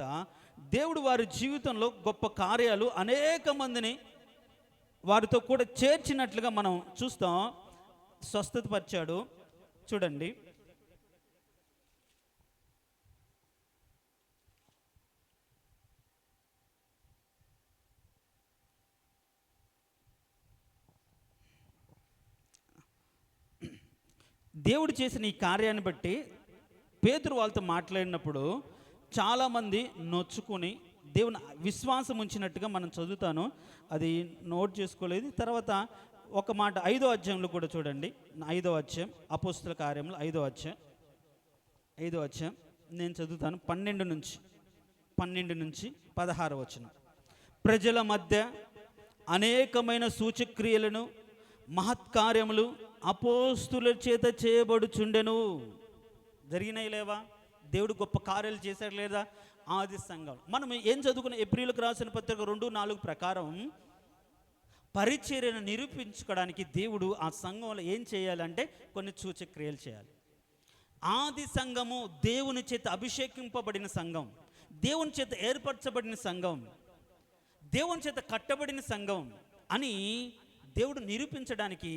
దేవుడు వారి జీవితంలో గొప్ప కార్యాలు అనేక మందిని వారితో కూడా చేర్చినట్లుగా మనం చూస్తాం. స్వస్థతపరిచాడు. చూడండి, దేవుడు చేసిన ఈ కార్యాన్ని బట్టి పేతురు వాళ్ళతో మాట్లాడినప్పుడు చాలామంది నొచ్చుకొని దేవుని విశ్వాసం ఉంచినట్టుగా మనం చదువుతాను, అది నోట్ చేసుకోలేదు. తర్వాత ఒక మాట 5వ అధ్యాయంలో కూడా చూడండి, 5వ అధ్యాయం అపోస్తుల కార్యములు 5వ అధ్యాయం నేను చదువుతాను 12 నుంచి 16 వచనం. ప్రజల మధ్య అనేకమైన సూచక్రియలను మహత్కార్యములు అపోస్తుల చేత చేయబడుచుండెను. జరిగినాయి లేవా? దేవుడు గొప్ప కార్యాలు చేశాడు లేదా? ఆది సంఘం మనం ఏం చదువుకున్న ఏప్రిల్కి రాసిన పత్రిక 2:4 ప్రకారం పరిచర్యను నిరూపించుకోవడానికి దేవుడు ఆ సంఘంలో ఏం చేయాలంటే కొన్ని సూచక్రియలు చేయాలి. ఆది సంఘము దేవుని చేత అభిషేకింపబడిన సంఘం, దేవుని చేత ఏర్పరచబడిన సంఘం, దేవుని చేత కట్టబడిన సంఘం అని దేవుడు నిరూపించడానికి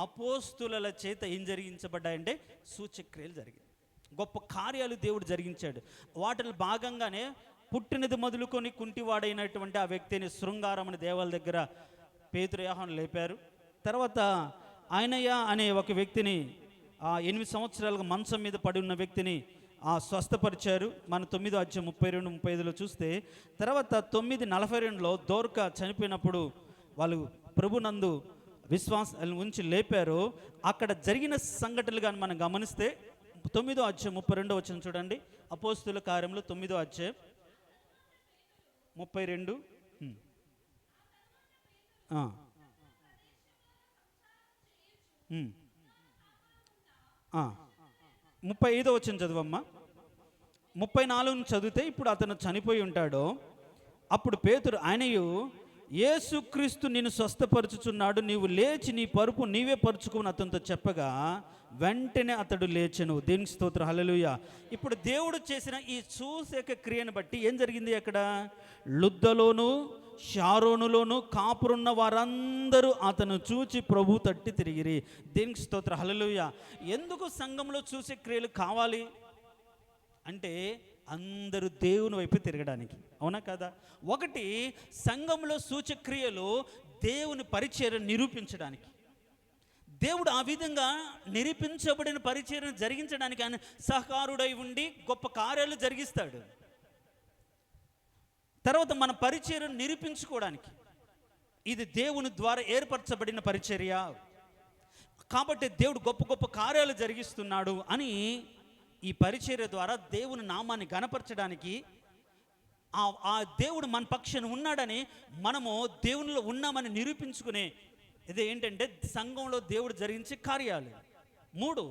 అపోస్తుల చేత ఏం జరిగించబడ్డాయంటే సూచక్రియలు జరిగాయి. గొప్ప కార్యాలు దేవుడు జరిగించాడు. వాటిలో భాగంగానే పుట్టినది మొదలుకొని కుంటివాడైనటువంటి ఆ వ్యక్తిని శృంగారం అనే దేవాల దగ్గర పేతురు యోహాను లేపారు. తర్వాత ఆయనయ్య అనే ఒక వ్యక్తిని 8 సంవత్సరాలుగా మంచం మీద పడి ఉన్న వ్యక్తిని స్వస్థపరిచారు. మన 9వ అధ్యాయం 32-35లో చూస్తే, తర్వాత 9:42లో దోర్క చనిపోయినప్పుడు వాళ్ళు ప్రభునందు విశ్వాసం ఉంచి లేపారు. అక్కడ జరిగిన సంఘటనలు కానీ మనం గమనిస్తే 9వ అధ్యాయం 32 వచనం చూడండి. అపోస్తుల కార్యములు 9వ అధ్యాయం 32 35వ వచనం చదువమ్మా. 34 చదివితే, ఇప్పుడు అతను చనిపోయి ఉంటాడు. అప్పుడు పేతురు ఆయనయు, యేసుక్రీస్తు నిన్ను స్వస్థపరచుచున్నాడు, నీవు లేచి నీ పరుపు నీవే పరుచుకుని అతనితో చెప్పగా వెంటనే అతడు లేచెను. దేవునికి స్తోత్రం, హల్లెలూయా. ఇప్పుడు దేవుడు చేసిన ఈ సూచక క్రియను బట్టి ఏం జరిగింది? అక్కడ లుద్దలోను షారోనులోను కాపురున్న వారందరూ అతను చూచి ప్రభు తట్టి తిరిగిరి. దేవునికి స్తోత్రం, హల్లెలూయా. ఎందుకు సంఘంలో సూచక క్రియలు కావాలి అంటే అందరూ దేవుని వైపు తిరగడానికి, అవునా కదా? ఒకటి, సంఘంలో సూచక్రియలు దేవుని పరిచర్యను నిరూపించడానికి. దేవుడు ఆ విధంగా నిరూపించబడిన పరిచర్యను జరిగించడానికి ఆయన సహకారుడై ఉండి గొప్ప కార్యాలు జరిగిస్తాడు. తర్వాత మన పరిచర్యను నిరూపించుకోవడానికి ఇది దేవుని ద్వారా ఏర్పరచబడిన పరిచర్య కాబట్టి దేవుడు గొప్ప గొప్ప కార్యాలు జరిగిస్తున్నాడు అని ఈ పరిచర్య ద్వారా దేవుని నామాన్ని ఘనపరచడానికి, ఆ దేవుడు మన పక్షాన ఉన్నాడని మనము దేవునిలో ఉన్నామని నిరూపించుకునే ఇది ఏంటంటే సంఘంలో దేవుడు జరిగించే కార్యాలు. 3,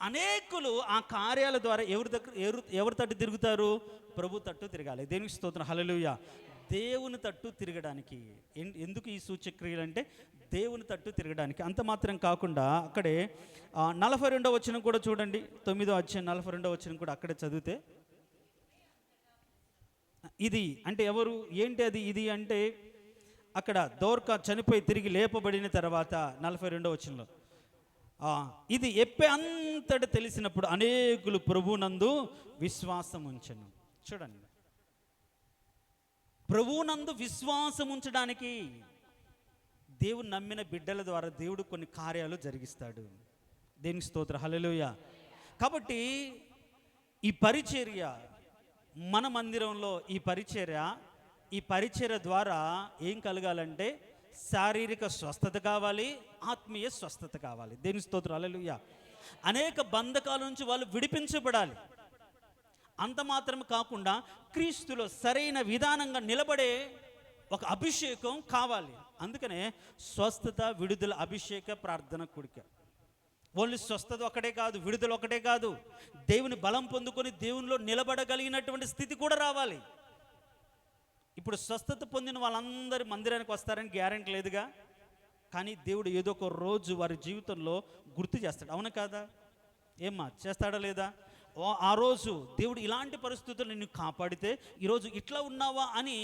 అనేకులు ఆ కార్యాల ద్వారా ఎవరి తట్టు తిరుగుతారు? ప్రభు తట్టు తిరగాలి. దేవునికి స్తోత్రం, హల్లెలూయా. దేవుని తట్టు తిరగడానికి. ఎందుకు ఈ సూచక్రియలు అంటే దేవుని తట్టు తిరగడానికి. అంత మాత్రం కాకుండా అక్కడే 42వ వచనం కూడా చూడండి, 9వ అధ్యాయం 42వ వచనం కూడా అక్కడే చదివితే, ఇది అంటే ఎవరు, ఏంటి అది, ఇది అంటే అక్కడ దోర్కా చనిపోయి తిరిగి లేపబడిన తర్వాత 42వ వచనంలో ఇది ఎప్పే అంతటి తెలిసినప్పుడు అనేకులు ప్రభువునందు విశ్వాసం ఉంచెను. చూడండి, ప్రభువునందు విశ్వాసం ఉంచడానికి దేవుడు నమ్మిన బిడ్డల ద్వారా దేవుడు కొన్ని కార్యాలు జరిగిస్తాడు. దేవునికి స్తోత్రం, హల్లెలూయా. కాబట్టి ఈ పరిచర్య, మన మందిరంలో ఈ పరిచర్య ద్వారా ఏం కలగాలంటే శారీరక స్వస్థత కావాలి, ఆత్మీయ స్వస్థత కావాలి. దేవునికి స్తోత్రం, హల్లెలూయా. అనేక బంధకాల నుంచి వాళ్ళు విడిపించబడాలి. అంత మాత్రం కాకుండా క్రీస్తులో సరైన విధానంగా నిలబడే ఒక అభిషేకం కావాలి. అందుకనే స్వస్థత, విడుదల, అభిషేక, ప్రార్థన కూడిక. ఓన్లీ స్వస్థత ఒకటే కాదు, విడుదల ఒకటే కాదు, దేవుని బలం పొందుకొని దేవునిలో నిలబడగలిగినటువంటి స్థితి కూడా రావాలి. ఇప్పుడు స్వస్థత పొందిన వాళ్ళందరూ మందిరానికి వస్తారని గ్యారెంటీ లేదుగా, కానీ దేవుడు ఏదో ఒక రోజు వారి జీవితంలో గుర్తు చేస్తాడు. అవునా కాదా? ఏమ్మా, చేస్తాడా లేదా? ఆ రోజు దేవుడు ఇలాంటి పరిస్థితులు నిన్ను కాపాడితే ఈరోజు ఇట్లా ఉన్నావా అని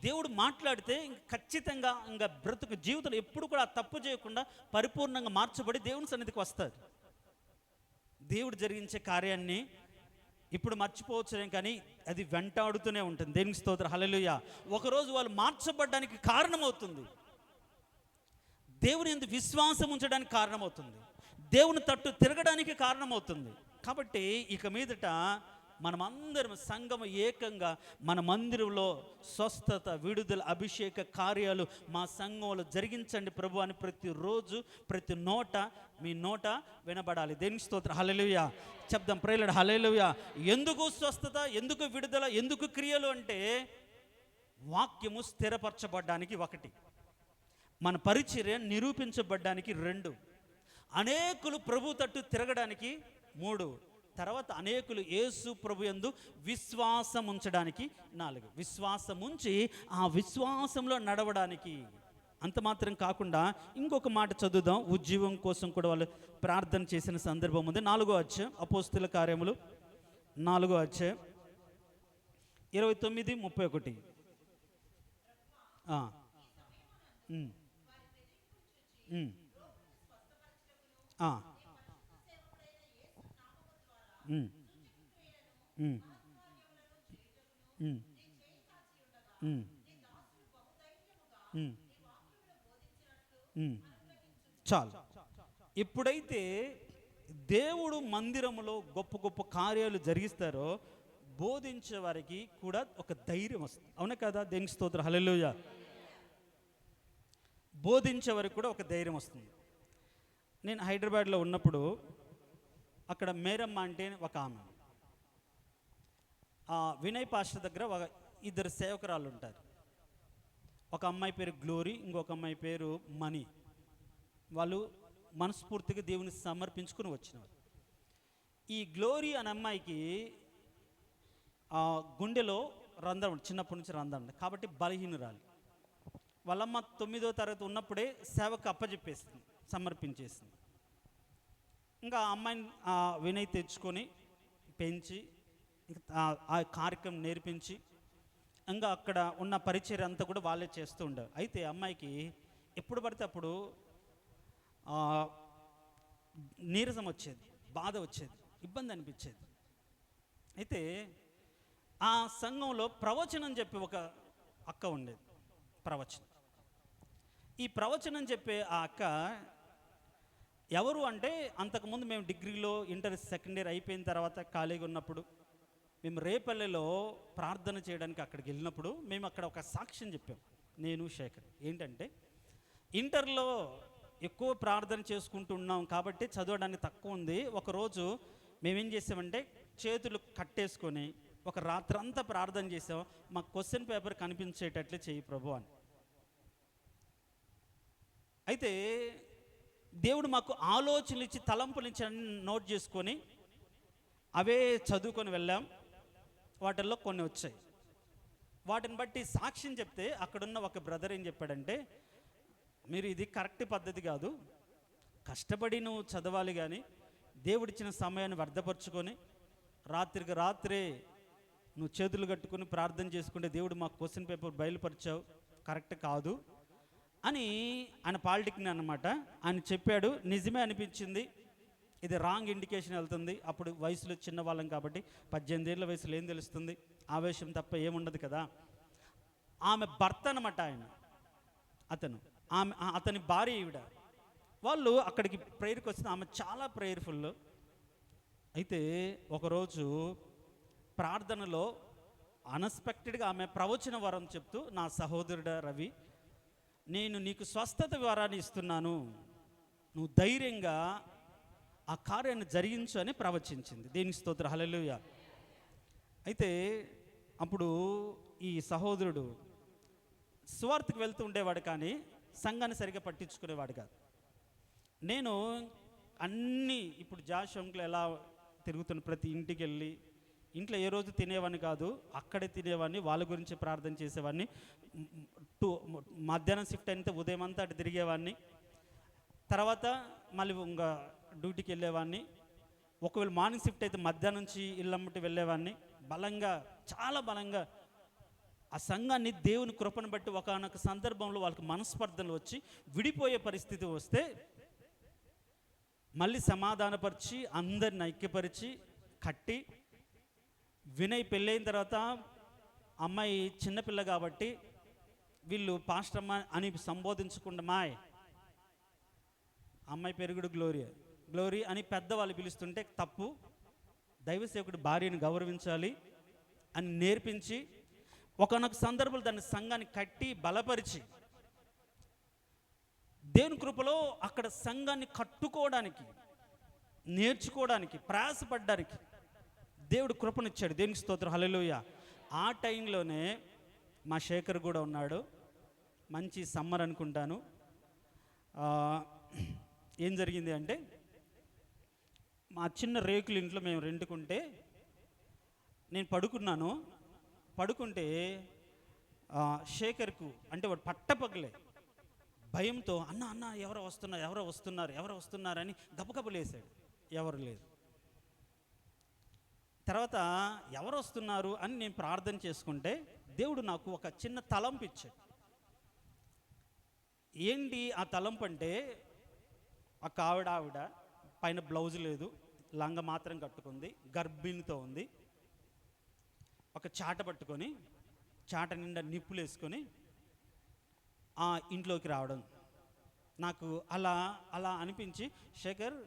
దేవుడు మాట్లాడితే ఖచ్చితంగా ఇంకా బ్రతుకు జీవితంలో ఎప్పుడు కూడా తప్పు చేయకుండా పరిపూర్ణంగా మార్చబడి దేవుని సన్నిధికి వస్తుంది. దేవుడు జరిగించే కార్యాన్ని ఇప్పుడు మర్చిపోవచ్చునే, కానీ అది వెంటాడుతూనే ఉంటుంది. దేవునికి స్తోత్రం, హల్లెలూయా. ఒకరోజు వాళ్ళు మార్చబడడానికి కారణమవుతుంది, దేవుని యందు విశ్వాసం ఉంచడానికి కారణమవుతుంది, దేవుని తట్టు తిరగడానికి కారణమవుతుంది. కాబట్టి ఇక మీదట మనమందరం సంఘం ఏకంగా మన మందిరంలో స్వస్థత, విడుదల, అభిషేక కార్యాలు మా సంఘంలో జరిగించండి ప్రభు అని ప్రతిరోజు ప్రతి నోట మీ నోట వినబడాలి. దేవునికి స్తోత్రం, హల్లెలూయా. చెప్దాం, ప్రేయర్, హల్లెలూయా. ఎందుకు స్వస్థత, ఎందుకు విడుదల, ఎందుకు క్రియలు అంటే వాక్యము స్థిరపరచబడ్డానికి 1, మన పరిచర్య నిరూపించబడ్డానికి 2, అనేకులు ప్రభు తట్టు తిరగడానికి 3, తర్వాత అనేకులు యేసు ప్రభు యందు విశ్వాసం ఉంచడానికి 4. విశ్వాసం ఉంచి ఆ విశ్వాసంలో నడవడానికి. అంత మాత్రం కాకుండా ఇంకొక మాట చదువుదాం, ఉద్యోగం కోసం కూడా వాళ్ళు ప్రార్థన చేసిన సందర్భం ఉంది. 4వ అధ్యాయం అపోస్తలుల కార్యములు 4వ అధ్యాయం 29, 31. చాలు. ఎప్పుడైతే దేవుడు మందిరములో గొప్ప గొప్ప కార్యాలు జరిగిస్తారో బోధించే వారికి కూడా ఒక ధైర్యం వస్తుంది. అవునా కదా? దేవునికి స్తోత్రం, హల్లెలూయా. బోధించే వారికి కూడా ఒక ధైర్యం వస్తుంది. నేను హైదరాబాద్లో ఉన్నప్పుడు అక్కడ మేరమ్మ అంటే ఒక ఆమె, వినయ్ పాస్టర్ దగ్గర 2 సేవకురాలు ఉంటారు. ఒక అమ్మాయి పేరు గ్లోరీ, ఇంకొక అమ్మాయి పేరు మణి. వాళ్ళు మనస్ఫూర్తిగా దేవుని సమర్పించుకుని వచ్చినారు. ఈ గ్లోరీ అనే అమ్మాయికి గుండెలో రంధ్రం, చిన్నప్పటి నుంచి రంధ్రం ఉంది కాబట్టి బలహీనురాలు. వాళ్ళమ్మ 9వ తరగతి ఉన్నప్పుడే సేవకు అప్పచెప్పేసింది, సమర్పించేసింది. ఇంకా ఆ అమ్మాయిని వినయ్ తెచ్చుకొని పెంచి ఆ కార్యక్రమం నేర్పించి ఇంకా అక్కడ ఉన్న పరిచర్య అంతా కూడా వాళ్ళే చేస్తూ ఉండేవారు. అయితే అమ్మాయికి ఎప్పుడు పడితే అప్పుడు నీరసం వచ్చేది, బాధ వచ్చేది, ఇబ్బంది అనిపించేది. అయితే ఆ సంఘంలో ప్రవచనం చెప్పి ఒక అక్క ఉండేది, ప్రవచనం. ఈ ప్రవచనం చెప్పే ఆ అక్క ఎవరు అంటే, అంతకుముందు మేము డిగ్రీలో ఇంటర్ సెకండ్ ఇయర్ అయిపోయిన తర్వాత ఖాళీగా ఉన్నప్పుడు మేము రేపల్లెలో ప్రార్థన చేయడానికి అక్కడికి వెళ్ళినప్పుడు మేము అక్కడ ఒక సాక్ష్యం చెప్పాం, నేను శేఖర్. ఏంటంటే ఇంటర్లో ఎక్కువ ప్రార్థన చేసుకుంటున్నాం కాబట్టి చదవడానికి తక్కువ ఉంది. ఒకరోజు మేమేం చేసామంటే చేతులు కట్టేసుకొని ఒక రాత్రంతా ప్రార్థన చేసాం, మాకు క్వశ్చన్ పేపర్ కనిపించేటట్లు చేయి ప్రభు అని. అయితే దేవుడు మాకు ఆలోచనలు ఇచ్చి తలంపులు ఇచ్చి నోట్ చేసుకొని అవే చదువుకొని వెళ్ళాం. వాటిల్లో కొన్ని వచ్చాయి. వాటిని బట్టి సాక్ష్యం చెప్తే అక్కడున్న ఒక బ్రదర్ ఏం చెప్పాడంటే, మీరు ఇది కరెక్ట్ పద్ధతి కాదు, కష్టపడి నువ్వు చదవాలి, కానీ దేవుడిచ్చిన సమయాన్ని వ్యర్థపరుచుకొని రాత్రికి రాత్రే నువ్వు చేతులు కట్టుకుని ప్రార్థన చేసుకుంటే దేవుడు మాకు క్వశ్చన్ పేపర్ బయలుపరిచావు, కరెక్ట్ కాదు అని ఆయన పాలిటిక్ని అనమాట ఆయన చెప్పాడు. నిజమే అనిపించింది, ఇది రాంగ్ ఇండికేషన్ వెళ్తుంది. అప్పుడు వయసులో చిన్నవాళ్ళం కాబట్టి 18 ఏళ్ళ వయసులో ఏం తెలుస్తుంది, ఆవేశం తప్ప ఏముండదు కదా. ఆమె భర్త అనమాట ఆయన, అతని భార్య ఈవిడ. వాళ్ళు అక్కడికి ప్రేయర్కి వస్తుంది. ఆమె చాలా ప్రేయర్ఫుల్. అయితే ఒకరోజు ప్రార్థనలో అన్ఎక్స్పెక్టెడ్గా ఆమె ప్రవచన వరం చెప్తూ, నా సహోదరుడ రవి, నేను నీకు స్వస్థత వరాన్ని ఇస్తున్నాను, నువ్వు ధైర్యంగా ఆ కార్యాన్ని జరిగించు అని ప్రవచించింది. దేనికి స్తోత్రం, హల్లెలూయా. అయితే అప్పుడు ఈ సహోదరుడు సువార్తకు వెళ్తూ ఉండేవాడు, కానీ సంఘాన్ని సరిగ్గా పట్టించుకునేవాడు కాదు. నేను అన్నీ ఇప్పుడు జాషంకులు ఎలా తిరుగుతున్న ప్రతి ఇంటికి వెళ్ళి, ఇంట్లో ఏ రోజు తినేవాడిని కాదు, అక్కడే తినేవాడిని, వాళ్ళ గురించి ప్రార్థన చేసేవాడిని. మధ్యాహ్నం షిఫ్ట్ అయితే ఉదయం అంతా అటు తిరిగేవాడిని, తర్వాత మళ్ళీ ఇంకా డ్యూటీకి వెళ్ళేవాడిని. ఒకవేళ మార్నింగ్ షిఫ్ట్ అయితే మధ్యాహ్నం నుంచి ఇళ్ళమ్మటి వెళ్ళేవాడిని. బలంగా, చాలా బలంగా ఆ సంఘాన్ని దేవుని కృపను బట్టి ఒకనొక సందర్భంలో వాళ్ళకి మనస్పర్ధలు వచ్చి విడిపోయే పరిస్థితి వస్తే మళ్ళీ సమాధానపరిచి అందరిని ఐక్యపరిచి కట్టి, వినయ్ పెళ్ళైన తర్వాత అమ్మాయి చిన్నపిల్ల కాబట్టి వీళ్ళు పాస్టర్ అమ్మ అని సంబోధించకుండా అమ్మాయి పెరుగుడు గ్లోరీ అని పెద్దవాళ్ళు పిలుస్తుంటే తప్పు, దైవసేవకుడు భార్యను గౌరవించాలి అని నేర్పించి ఒకనొక సందర్భంలో దాన్ని సంఘాన్ని కట్టి బలపరిచి, దేవుని కృపలో అక్కడ సంఘాన్ని కట్టుకోవడానికి, నేర్చుకోవడానికి, ప్రయాసపడ్డానికి దేవుడు కృపనిచ్చాడు. దేవునికి స్తోత్రం, హల్లెలూయా. ఆ టైంలోనే మా శేఖర్ కూడా ఉన్నాడు. మంచి సమ్మర్ అనుకుంటాను. ఏం జరిగింది అంటే, మా చిన్న రేకుల ఇంట్లో మేము రెండుకుంటే నేను పడుకుంటే శేఖర్కు అంటే వాడు పట్టపగలే భయంతో అన్న ఎవరో వస్తున్నారని గబగబలేసాడు. ఎవరు లేరు. తర్వాత ఎవరు వస్తున్నారు అని నేను ప్రార్థన చేసుకుంటే దేవుడు నాకు ఒక చిన్న తలంపు ఇచ్చాడు. ఏంటి ఆ తలంపు అంటే, ఒక ఆవిడ పైన బ్లౌజ్ లేదు, లంగ మాత్రం కట్టుకుంది, గర్భిణితో ఉంది, ఒక చాట పట్టుకొని చాట నిండా నిప్పులు వేసుకొని ఆ ఇంట్లోకి రావడం. నాకు అలా అనిపించి, శేఖర్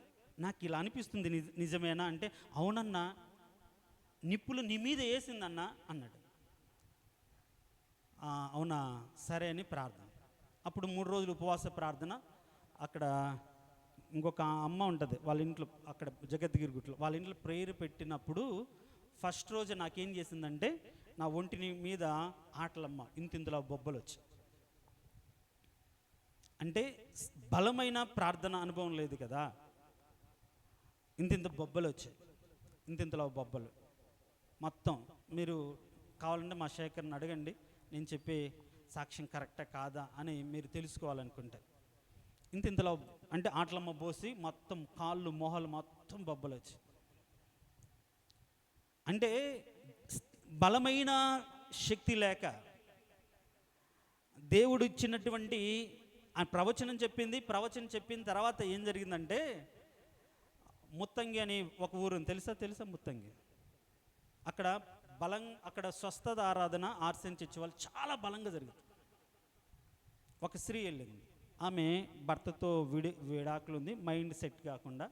నాకు ఇలా అనిపిస్తుంది, నిజమేనా అంటే, అవునన్నా, నిప్పులు నీ మీద వేసిందన్నా అన్నాడు. అవునా, సరే అని ప్రార్థన. అప్పుడు 3 రోజులు ఉపవాస ప్రార్థన. అక్కడ ఇంకొక అమ్మ ఉంటుంది వాళ్ళ ఇంట్లో, అక్కడ జగద్గిరి గుట్లో, వాళ్ళ ఇంట్లో ప్రేయర్ పెట్టినప్పుడు ఫస్ట్ రోజు నాకేం చేసిందంటే, నా ఒంటిని మీద ఆటలమ్మ ఇంతింతలో బొబ్బలు వచ్చి, అంటే బలమైన ప్రార్థన అనుభవం లేదు కదా, ఇంతింత బొబ్బలు వచ్చాయి, ఇంతింతలో బొబ్బలు మొత్తం. మీరు కావాలంటే మా శేఖర్ని అడగండి, నేను చెప్పే సాక్ష్యం కరెక్టా కాదా అని మీరు తెలుసుకోవాలనుకుంటే. ఇంతింతలో అంటే ఆటలమ్మ పోసి మొత్తం కాళ్ళు మొహాలు మొత్తం బొబ్బలు వచ్చి, అంటే బలమైన శక్తి లేక దేవుడు ఇచ్చినటువంటి ఆ ప్రవచనం చెప్పిన తర్వాత ఏం జరిగిందంటే, ముత్తంగి అని ఒక ఊరు తెలుసా ముత్తంగి. అక్కడ స్వస్థత ఆరాధన ఆర్సెన్ చర్చి వాళ్ళు చాలా బలంగా జరిగింది. ఒక స్త్రీ వెళ్ళింది, ఆమె భర్తతో విడాకులు ఉంది, మైండ్ సెట్ కాకుండా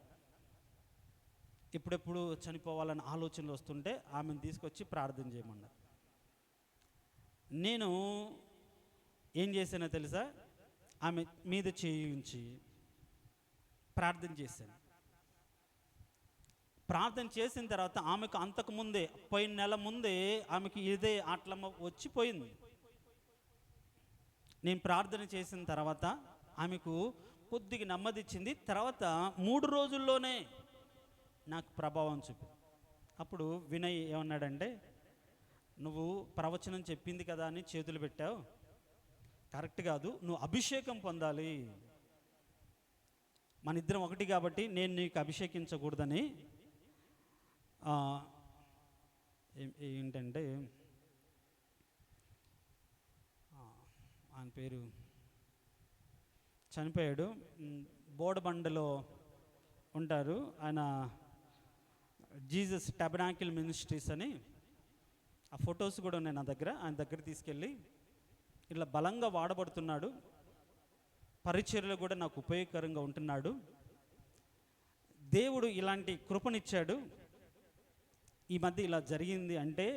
ఎప్పుడెప్పుడు చనిపోవాలని ఆలోచనలు వస్తుంటే ఆమెను తీసుకొచ్చి ప్రార్థన చేయమన్నారు. నేను ఏం చేశానో తెలుసా, ఆమె మీద చేయించి ప్రార్థన చేశాను. ప్రార్థన చేసిన తర్వాత ఆమెకు అంతకుముందే పోయిన నెల ముందే ఆమెకి ఇదే ఆటలమ్మ వచ్చిపోయింది. నేను ప్రార్థన చేసిన తర్వాత ఆమెకు కొద్దిగా నెమ్మది ఇచ్చింది. తర్వాత 3 రోజుల్లోనే నాకు ప్రభావం చూపి. అప్పుడు వినయ్ ఏమన్నాడంటే, నువ్వు ప్రవచనం చెప్పింది కదా అని చేతులు పెట్టావు, కరెక్ట్ కాదు, నువ్వు అభిషేకం పొందాలి, మన ఇద్దరం ఒకటి కాబట్టి నేను నీకు అభిషేకించకూడదని ఏంటంటే ఆయన పేరు చనిపోయాడు, బోడబండలో ఉంటారు ఆయన, జీసస్ టబర్నాకిల్ మినిస్ట్రీస్ అని, ఆ ఫొటోస్ కూడా ఉన్నాయి నా దగ్గర. ఆయన దగ్గర తీసుకెళ్ళి ఇలా బలంగా వాడబడుతున్నాడు, పరిచర్యలో కూడా నాకు ఉపయోగకరంగా ఉంటున్నాడు, దేవుడు ఇలాంటి కృపనిచ్చాడు, ఈ మధ్య ఇలా జరిగింది అంటే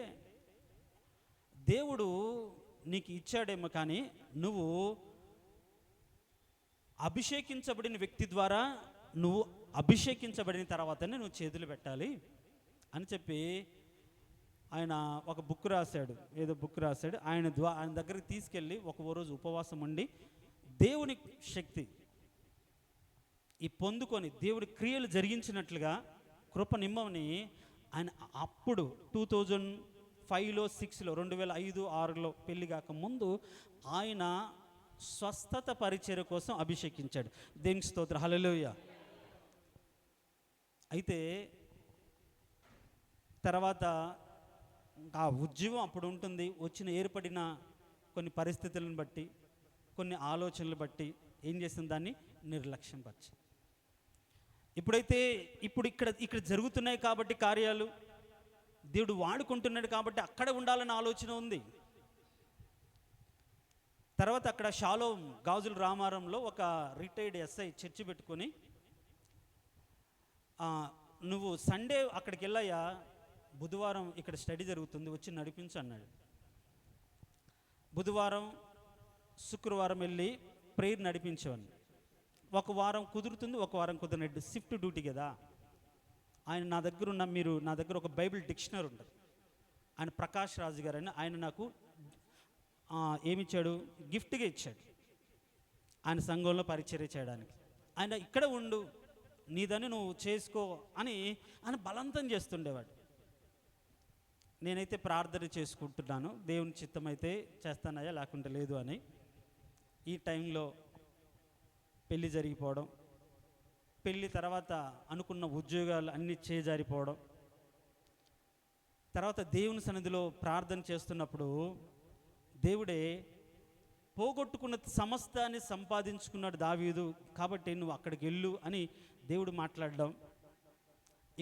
దేవుడు నీకు ఇచ్చాడేమో, కానీ నువ్వు అభిషేకించబడిన వ్యక్తి ద్వారా, నువ్వు అభిషేకించబడిన తర్వాతనే నువ్వు చేతులు పెట్టాలి అని చెప్పి ఆయన ఒక బుక్ రాశాడు, ఏదో బుక్ రాశాడు. ఆయన దగ్గరికి తీసుకెళ్ళి ఒక రోజు ఉపవాసం ఉండి దేవుని శక్తి ఈ పొందుకొని దేవుడి క్రియలు జరిగించినట్లుగా కృప నిమ్మని ఆయన అప్పుడు 2005లో 6లో 2005, 6లో పెళ్లి కాక ముందు ఆయన స్వస్థత పరిచర్య కోసం అభిషేకించాడు. దేవునికి స్తోత్రం, హల్లెలూయా. అయితే తర్వాత ఆ ఉద్యోగం అప్పుడు ఉంటుంది, ఏర్పడిన కొన్ని పరిస్థితులను బట్టి, కొన్ని ఆలోచనలు బట్టి ఏం చేసింది, దాన్ని నిర్లక్ష్యం పరిచి, ఇప్పుడు ఇక్కడ జరుగుతున్నాయి కాబట్టి కార్యాలు, దేవుడు వాడుకుంటున్నాడు కాబట్టి అక్కడ ఉండాలన్న ఆలోచన ఉంది. తర్వాత అక్కడ షాలోమ్ గాజుల రామారంలో ఒక రిటైర్డ్ ఎస్ఐ చర్చి పెట్టుకొని, నువ్వు సండే అక్కడికి వెళ్ళాయా, బుధవారం ఇక్కడ స్టడీ జరుగుతుంది, వచ్చి నడిపించు అన్నాడు. బుధవారం శుక్రవారం వెళ్ళి ప్రేయర్ నడిపించేవాడిని. ఒక వారం కుదురుతుంది, ఒక వారం కుదరనట్టు, షిఫ్ట్ డ్యూటీ కదా. ఆయన నా దగ్గర ఒక బైబిల్ డిక్షనరీ ఉంటుంది, ఆయన ప్రకాష్ రాజు గారు అని, ఆయన నాకు ఏమిచ్చాడు, గిఫ్ట్గా ఇచ్చాడు ఆయన సంఘంలో పరిచర్య చేయడానికి. ఆయన ఇక్కడ ఉండు, నీదని నువ్వు చేసుకో అని ఆయన బలవంతం చేస్తుండేవాడు. నేనైతే ప్రార్థన చేసుకుంటున్నాను, దేవుని చిత్తం అయితే చేస్తానయ్యా, లేకుంటే లేదు అని. ఈ టైంలో పెళ్ళి జరిగిపోవడం, పెళ్ళి తర్వాత అనుకున్న ఉద్యోగాలు అన్నీ చేజారిపోవడం, తర్వాత దేవుని సన్నిధిలో ప్రార్థన చేస్తున్నప్పుడు దేవుడే పోగొట్టుకున్న సమస్తాన్ని సంపాదించుకున్నాడు దావీదు, కాబట్టి నువ్వు అక్కడికి వెళ్ళు అని దేవుడు మాట్లాడడం,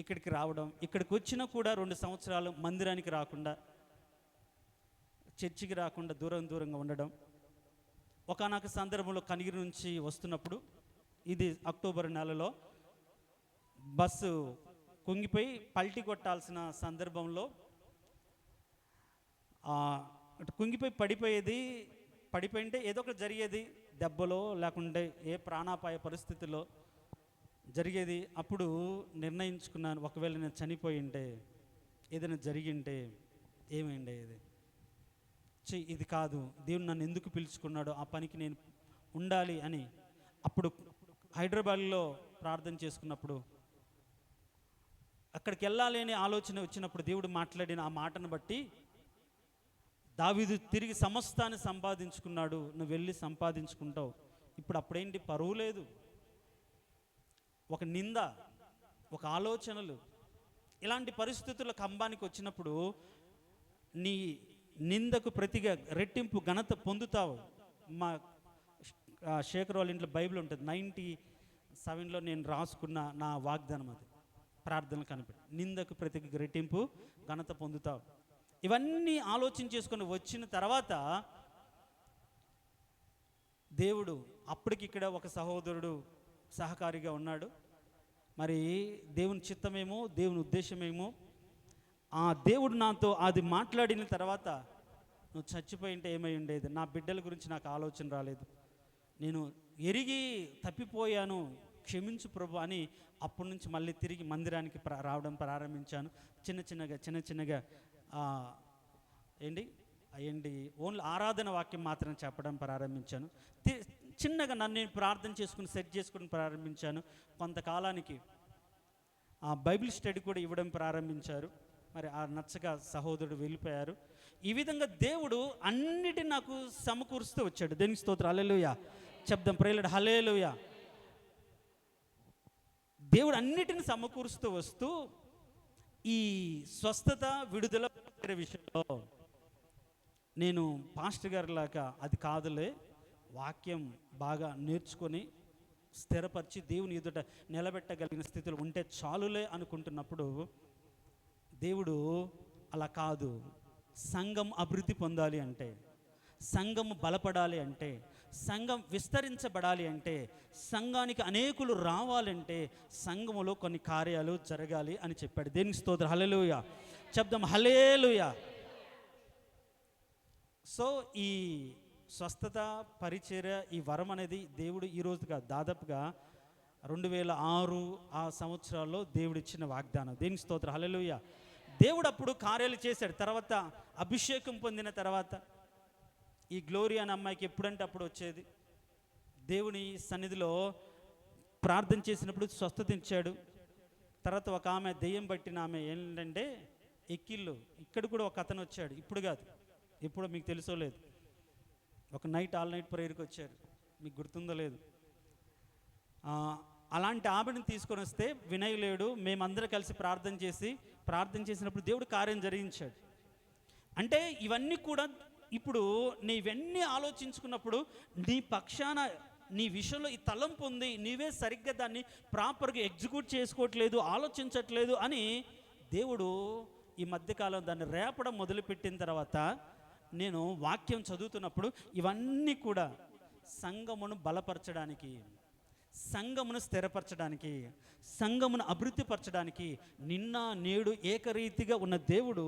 ఇక్కడికి రావడం, ఇక్కడికి వచ్చినా కూడా 2 సంవత్సరాలు మందిరానికి రాకుండా, చర్చికి రాకుండా దూరంగా ఉండడం. ఒకానొక సందర్భంలో కనిగిరి నుంచి వస్తున్నప్పుడు, ఇది అక్టోబర్ నెలలో, బస్సు కుంగిపోయి పల్టీ కొట్టాల్సిన సందర్భంలో కుంగిపోయి పడిపోయింటే ఏదో ఒకటి జరిగేది, దెబ్బలో లేకుంటే ఏ ప్రాణాపాయ పరిస్థితుల్లో జరిగేది. అప్పుడు నిర్ణయించుకున్నాను, ఒకవేళ నేను చనిపోయి ఉంటే, ఏదైనా జరిగింటే ఏమైండే, ఇది కాదు, దేవుడు నన్ను ఎందుకు పిలుచుకున్నాడో ఆ పనికి నేను ఉండాలి అని. అప్పుడు హైదరాబాద్లో ప్రార్థన చేసుకున్నప్పుడు, అక్కడికి వెళ్ళాలి అనే ఆలోచన వచ్చినప్పుడు దేవుడు మాట్లాడిన ఆ మాటను బట్టి, దావీదు తిరిగి సమస్తాన్ని సంపాదించుకున్నాడు, నువ్వు వెళ్ళి సంపాదించుకుంటావు. ఇప్పుడు అప్పుడేంటి, పరువు లేదు, ఒక నింద, ఒక ఆలోచనలు, ఇలాంటి పరిస్థితుల కంబానికి వచ్చినప్పుడు నీ నిందకు ప్రతిగా రెట్టింపు ఘనత పొందుతావు. మా శేఖర్ వాళ్ళ ఇంట్లో బైబిల్ ఉంటుంది, 97లో నేను రాసుకున్న నా వాగ్దానం, అది ప్రార్థనలు కనిపెట్టి, నిందకు ప్రతిగా రెట్టింపు ఘనత పొందుతావు. ఇవన్నీ ఆలోచన చేసుకొని వచ్చిన తర్వాత దేవుడు, అప్పటికి ఇక్కడ ఒక సహోదరుడు సహకారిగా ఉన్నాడు. మరి దేవుని చిత్తమేమో, దేవుని ఉద్దేశమేమో, ఆ దేవుడు నాతో అది మాట్లాడిన తర్వాత, నువ్వు చచ్చిపోయి ఉంటే ఏమై ఉండేది, నా బిడ్డల గురించి నాకు ఆలోచన రాలేదు, నేను ఎరిగి తప్పిపోయాను, క్షమించు ప్రభు అని అప్పటి నుంచి మళ్ళీ తిరిగి మందిరానికి రావడం ప్రారంభించాను. చిన్న చిన్నగా ఓన్లీ ఆరాధన వాక్యం మాత్రం చెప్పడం ప్రారంభించాను. చిన్నగా నన్ను నేను ప్రార్థన చేసుకుని సెట్ చేసుకుని ప్రారంభించాను. కొంతకాలానికి బైబిల్ స్టడీ కూడా ఇవ్వడం ప్రారంభించారు. మరి ఆ నచ్చక సహోదరుడు వెళ్ళిపోయారు. ఈ విధంగా దేవుడు అన్నిటిని నాకు సమకూరుస్తూ వచ్చాడు. దేవునికి స్తోత్రం, హల్లెలూయా చెప్దాం, ప్రేయర్ హల్లెలూయా. దేవుడు అన్నిటిని సమకూరుస్తూ వస్తూ ఈ స్వస్థత విడుదల విషయంలో నేను పాస్టర్ గారి లాగా అది కాదులే, వాక్యం బాగా నేర్చుకొని స్థిరపరిచి దేవుని ఎదుట నిలబెట్టగలిగిన స్థితిలో ఉంటే చాలులే అనుకుంటున్నప్పుడు దేవుడు అలా కాదు, సంఘం అభివృద్ధి పొందాలి అంటే, సంఘం బలపడాలి అంటే, సంఘం విస్తరించబడాలి అంటే, సంఘానికి అనేకులు రావాలంటే సంఘములో కొన్ని కార్యాలు జరగాలి అని చెప్పాడు. దేవునికి స్తోత్రం, హల్లెలూయా చెప్దాం, హల్లెలూయా. సో ఈ స్వస్థత పరిచర్య, ఈ వరం అనేది దేవుడు ఈ రోజుగా దాదాపుగా 2006 ఆ సంవత్సరాల్లో దేవుడు ఇచ్చిన వాగ్దానం. దేవునికి స్తోత్రం, హల్లెలూయా. దేవుడు అప్పుడు కార్యాలు చేశాడు. తర్వాత అభిషేకం పొందిన తర్వాత ఈ గ్లోరీ అనే అమ్మాయికి ఎప్పుడంటే అప్పుడు వచ్చేది, దేవుని సన్నిధిలో ప్రార్థన చేసినప్పుడు స్వస్థత ఇచ్చాడు. తర్వాత ఒక ఆమె దెయ్యం పట్టిన ఆమె ఏంటంటే ఎక్కిళ్ళు, ఇక్కడ కూడా ఒక అతను వచ్చాడు, ఇప్పుడు కాదు, ఎప్పుడో మీకు తెలుసో లేదు, ఒక నైట్ ఆల్ నైట్ ప్రేయర్కి వచ్చారు, మీకు గుర్తుందో లేదు. అలాంటి ఆమెను తీసుకొని వస్తే వినయ్ లేడు, మేమందరం కలిసి ప్రార్థన చేసినప్పుడు దేవుడు కార్యం జరిగించాడు. అంటే ఇవన్నీ కూడా ఇప్పుడు నీవన్నీ ఆలోచించుకున్నప్పుడు నీ పక్షాన నీ విషయంలో ఈ తలంపు ఉంది, నీవే సరిగ్గా దాన్ని ప్రాపర్గా ఎగ్జిక్యూట్ చేసుకోవట్లేదు, ఆలోచించట్లేదు అని దేవుడు ఈ మధ్యకాలం దాన్ని రేపడం మొదలుపెట్టిన తర్వాత నేను వాక్యం చదువుతున్నప్పుడు ఇవన్నీ కూడా సంఘమును బలపరచడానికి, సంఘమును స్థిరపరచడానికి, సంఘమును అభివృద్ధిపరచడానికి నిన్న నేడు ఏకరీతిగా ఉన్న దేవుడు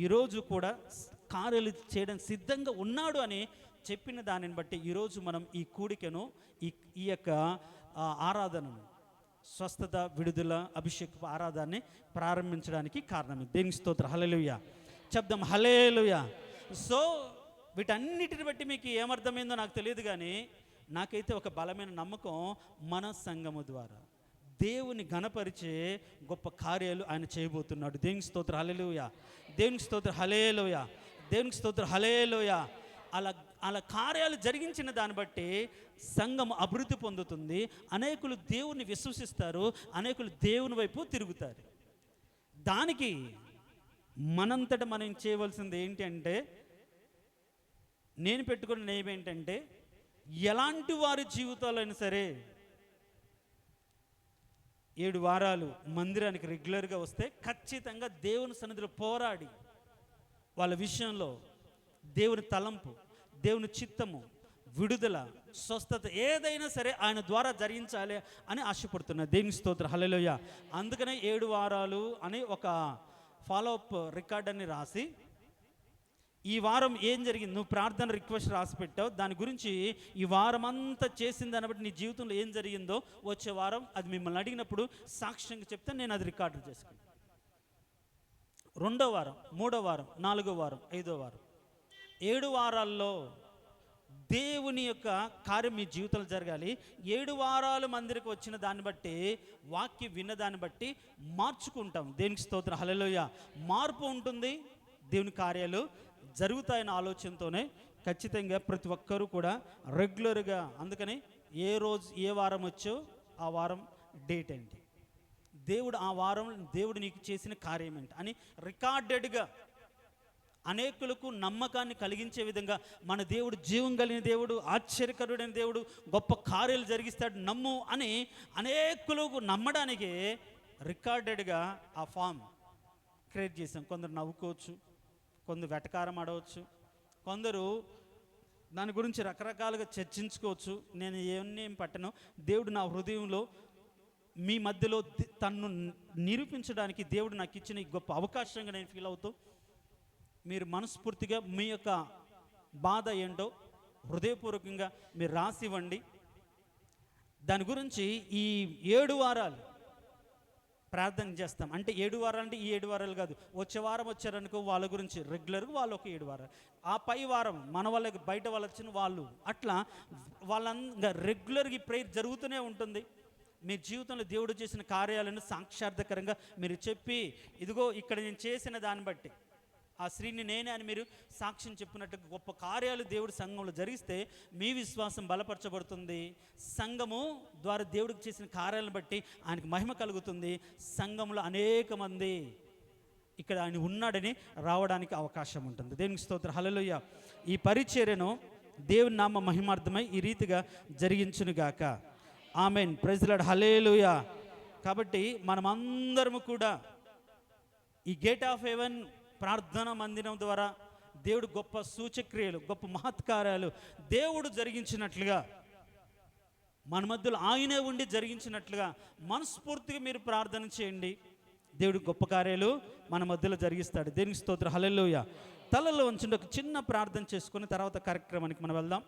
ఈరోజు కూడా కార్యాలు చేయడానికి సిద్ధంగా ఉన్నాడు అని చెప్పిన దానిని బట్టి ఈరోజు మనం ఈ కూడికను ఈ యొక్క ఆరాధనను, స్వస్థత విడుదల అభిషేక ఆరాధనని ప్రారంభించడానికి కారణం. దేవునికి స్తోత్రం, హల్లెలూయా చెప్దాం, హల్లెలూయా. సో వీటన్నిటిని బట్టి మీకు ఏమర్థమైందో నాకు తెలియదు, కానీ నాకైతే ఒక బలమైన నమ్మకం, మన సంఘము ద్వారా దేవుని ఘనపరిచే గొప్ప కార్యాలు ఆయన చేయబోతున్నాడు. దేవునికి స్తోత్రం, హల్లెలూయా దేవునికి స్తోత్రం, హల్లెలూయా దేవునికి స్తోత్రం, హల్లెలూయా. అలా కార్యాలు జరిగించిన దాన్ని బట్టి సంఘం అభివృద్ధి పొందుతుంది, అనేకులు దేవుని విశ్వసిస్తారు, అనేకులు దేవుని వైపు తిరుగుతారు. దానికి మనంతట మనం చేయవలసింది ఏంటి అంటే, నేను పెట్టుకున్న నియమం ఏంటంటే, ఎలాంటి వారి జీవితాలైనా సరే 7 వారాలు మందిరానికి రెగ్యులర్గా వస్తే ఖచ్చితంగా దేవుని సన్నిధిలో పోరాడి వాళ్ళ విషయంలో దేవుని తలంపు, దేవుని చిత్తము, విడుదల, స్వస్థత ఏదైనా సరే ఆయన ద్వారా జరిగించాలి అని ఆశపడుతున్నారు. దేవుని స్తోత్రం, హల్లెలూయా. అందుకనే 7 వారాలు అని ఒక ఫాలోఅప్ రికార్డ్ అని రాసి, ఈ వారం ఏం జరిగింది, నువ్వు ప్రార్థన రిక్వెస్ట్ రాసి పెట్టావు, దాని గురించి ఈ వారం అంతా చేసిన దాన్ని బట్టి నీ జీవితంలో ఏం జరిగిందో వచ్చే వారం అది మిమ్మల్ని అడిగినప్పుడు సాక్ష్యంగా చెప్తే నేను అది రికార్డు చేసుకున్నాను. 2వ వారం, 3వ వారం, 4వ వారం, 5వ వారం, 7 వారాల్లో దేవుని యొక్క కార్యం మీ జీవితంలో జరగాలి. 7 వారాలు మందిరికి వచ్చిన దాన్ని బట్టి, వాక్యం విన్న దాన్ని బట్టి మార్చుకుంటాం. దేవునికి స్తోత్రం, హల్లెలూయా. మార్పు ఉంటుంది, దేవుని కార్యాలు జరుగుతాయన్న ఆలోచనతోనే ఖచ్చితంగా ప్రతి ఒక్కరూ కూడా రెగ్యులర్గా, అందుకని ఏ రోజు ఏ వారం వచ్చో ఆ వారం డేట్ ఏంటి, దేవుడు ఆ వారం దేవుడు నీకు చేసిన కార్యం ఏంటి అని రికార్డెడ్గా అనేకులకు నమ్మకాన్ని కలిగించే విధంగా, మన దేవుడు జీవం కలిగిన దేవుడు, ఆశ్చర్యకరుడైన దేవుడు, గొప్ప కార్యాలు జరిగిస్తాడు నమ్ము అని అనేకులకు నమ్మడానికి రికార్డెడ్గా ఆ ఫామ్ క్రియేట్ చేసాం. కొందరు నవ్వుకోవచ్చు, కొందరు వెటకారం ఆడవచ్చు, కొందరు దాని గురించి రకరకాలుగా చర్చించుకోవచ్చు. నేను ఏం పట్టను, దేవుడు నా హృదయంలో మీ మధ్యలో తన్ను నిరూపించడానికి దేవుడు నాకు ఇచ్చిన ఈ గొప్ప అవకాశంగా నేను ఫీల్ అవుతూ, మీరు మనస్ఫూర్తిగా మీ యొక్క బాధ ఏంటో హృదయపూర్వకంగా మీరు రాసివ్వండి. దాని గురించి ఈ 7 వారాలు ప్రార్థన చేస్తాం. అంటే 7 వారాలు అంటే ఈ 7 వారాలు కాదు, వచ్చే వారం వచ్చారనుకో వాళ్ళ గురించి రెగ్యులర్గా వాళ్ళు ఒక 7 వారాలు, ఆ పై వారం మన వాళ్ళకి బయట వాళ్ళు వచ్చిన వాళ్ళు, అట్లా వాళ్ళందరూ రెగ్యులర్గా ఈ ప్రేయర్ జరుగుతూనే ఉంటుంది. మీ జీవితంలో దేవుడు చేసిన కార్యాలను సాక్షార్థకరంగా మీరు చెప్పి, ఇదిగో ఇక్కడ నేను చేసిన దాన్ని బట్టి ఆ స్త్రీని నేనే అని మీరు సాక్ష్యం చెప్పినట్టు గొప్ప కార్యాలు దేవుడి సంఘంలో జరిగిస్తే మీ విశ్వాసం బలపరచబడుతుంది. సంఘము ద్వారా దేవుడికి చేసిన కార్యాలను బట్టి ఆయనకు మహిమ కలుగుతుంది. సంఘంలో అనేక మంది ఇక్కడ ఆయన ఉన్నాడని రావడానికి అవకాశం ఉంటుంది. దేవునికి స్తోత్రం, హల్లెలూయా. ఈ పరిచర్యను దేవుని నామ మహిమార్థమై ఈ రీతిగా జరిగించునుగాక. ఆమెన్, ప్రైజ్ ది లార్డ్, హల్లెలూయా. కాబట్టి మనమందరము కూడా ఈ గేట్ ఆఫ్ హెవెన్ ప్రార్థనా మందిరం ద్వారా దేవుడు గొప్ప సూచక్రియలు, గొప్ప మహత్కార్యాలు దేవుడు జరిగించినట్లుగా, మన మధ్యలో ఆయనే ఉండి జరిగించినట్లుగా మనస్ఫూర్తిగా మీరు ప్రార్థన చేయండి. దేవుడు గొప్ప కార్యాలు మన మధ్యలో జరిగిస్తాడు. దేవునికి స్తోత్రం, హల్లెలూయా. తలలో ఉంచుండి ఒక చిన్న ప్రార్థన చేసుకుని తర్వాత కార్యక్రమానికి మనం వెళ్దాం.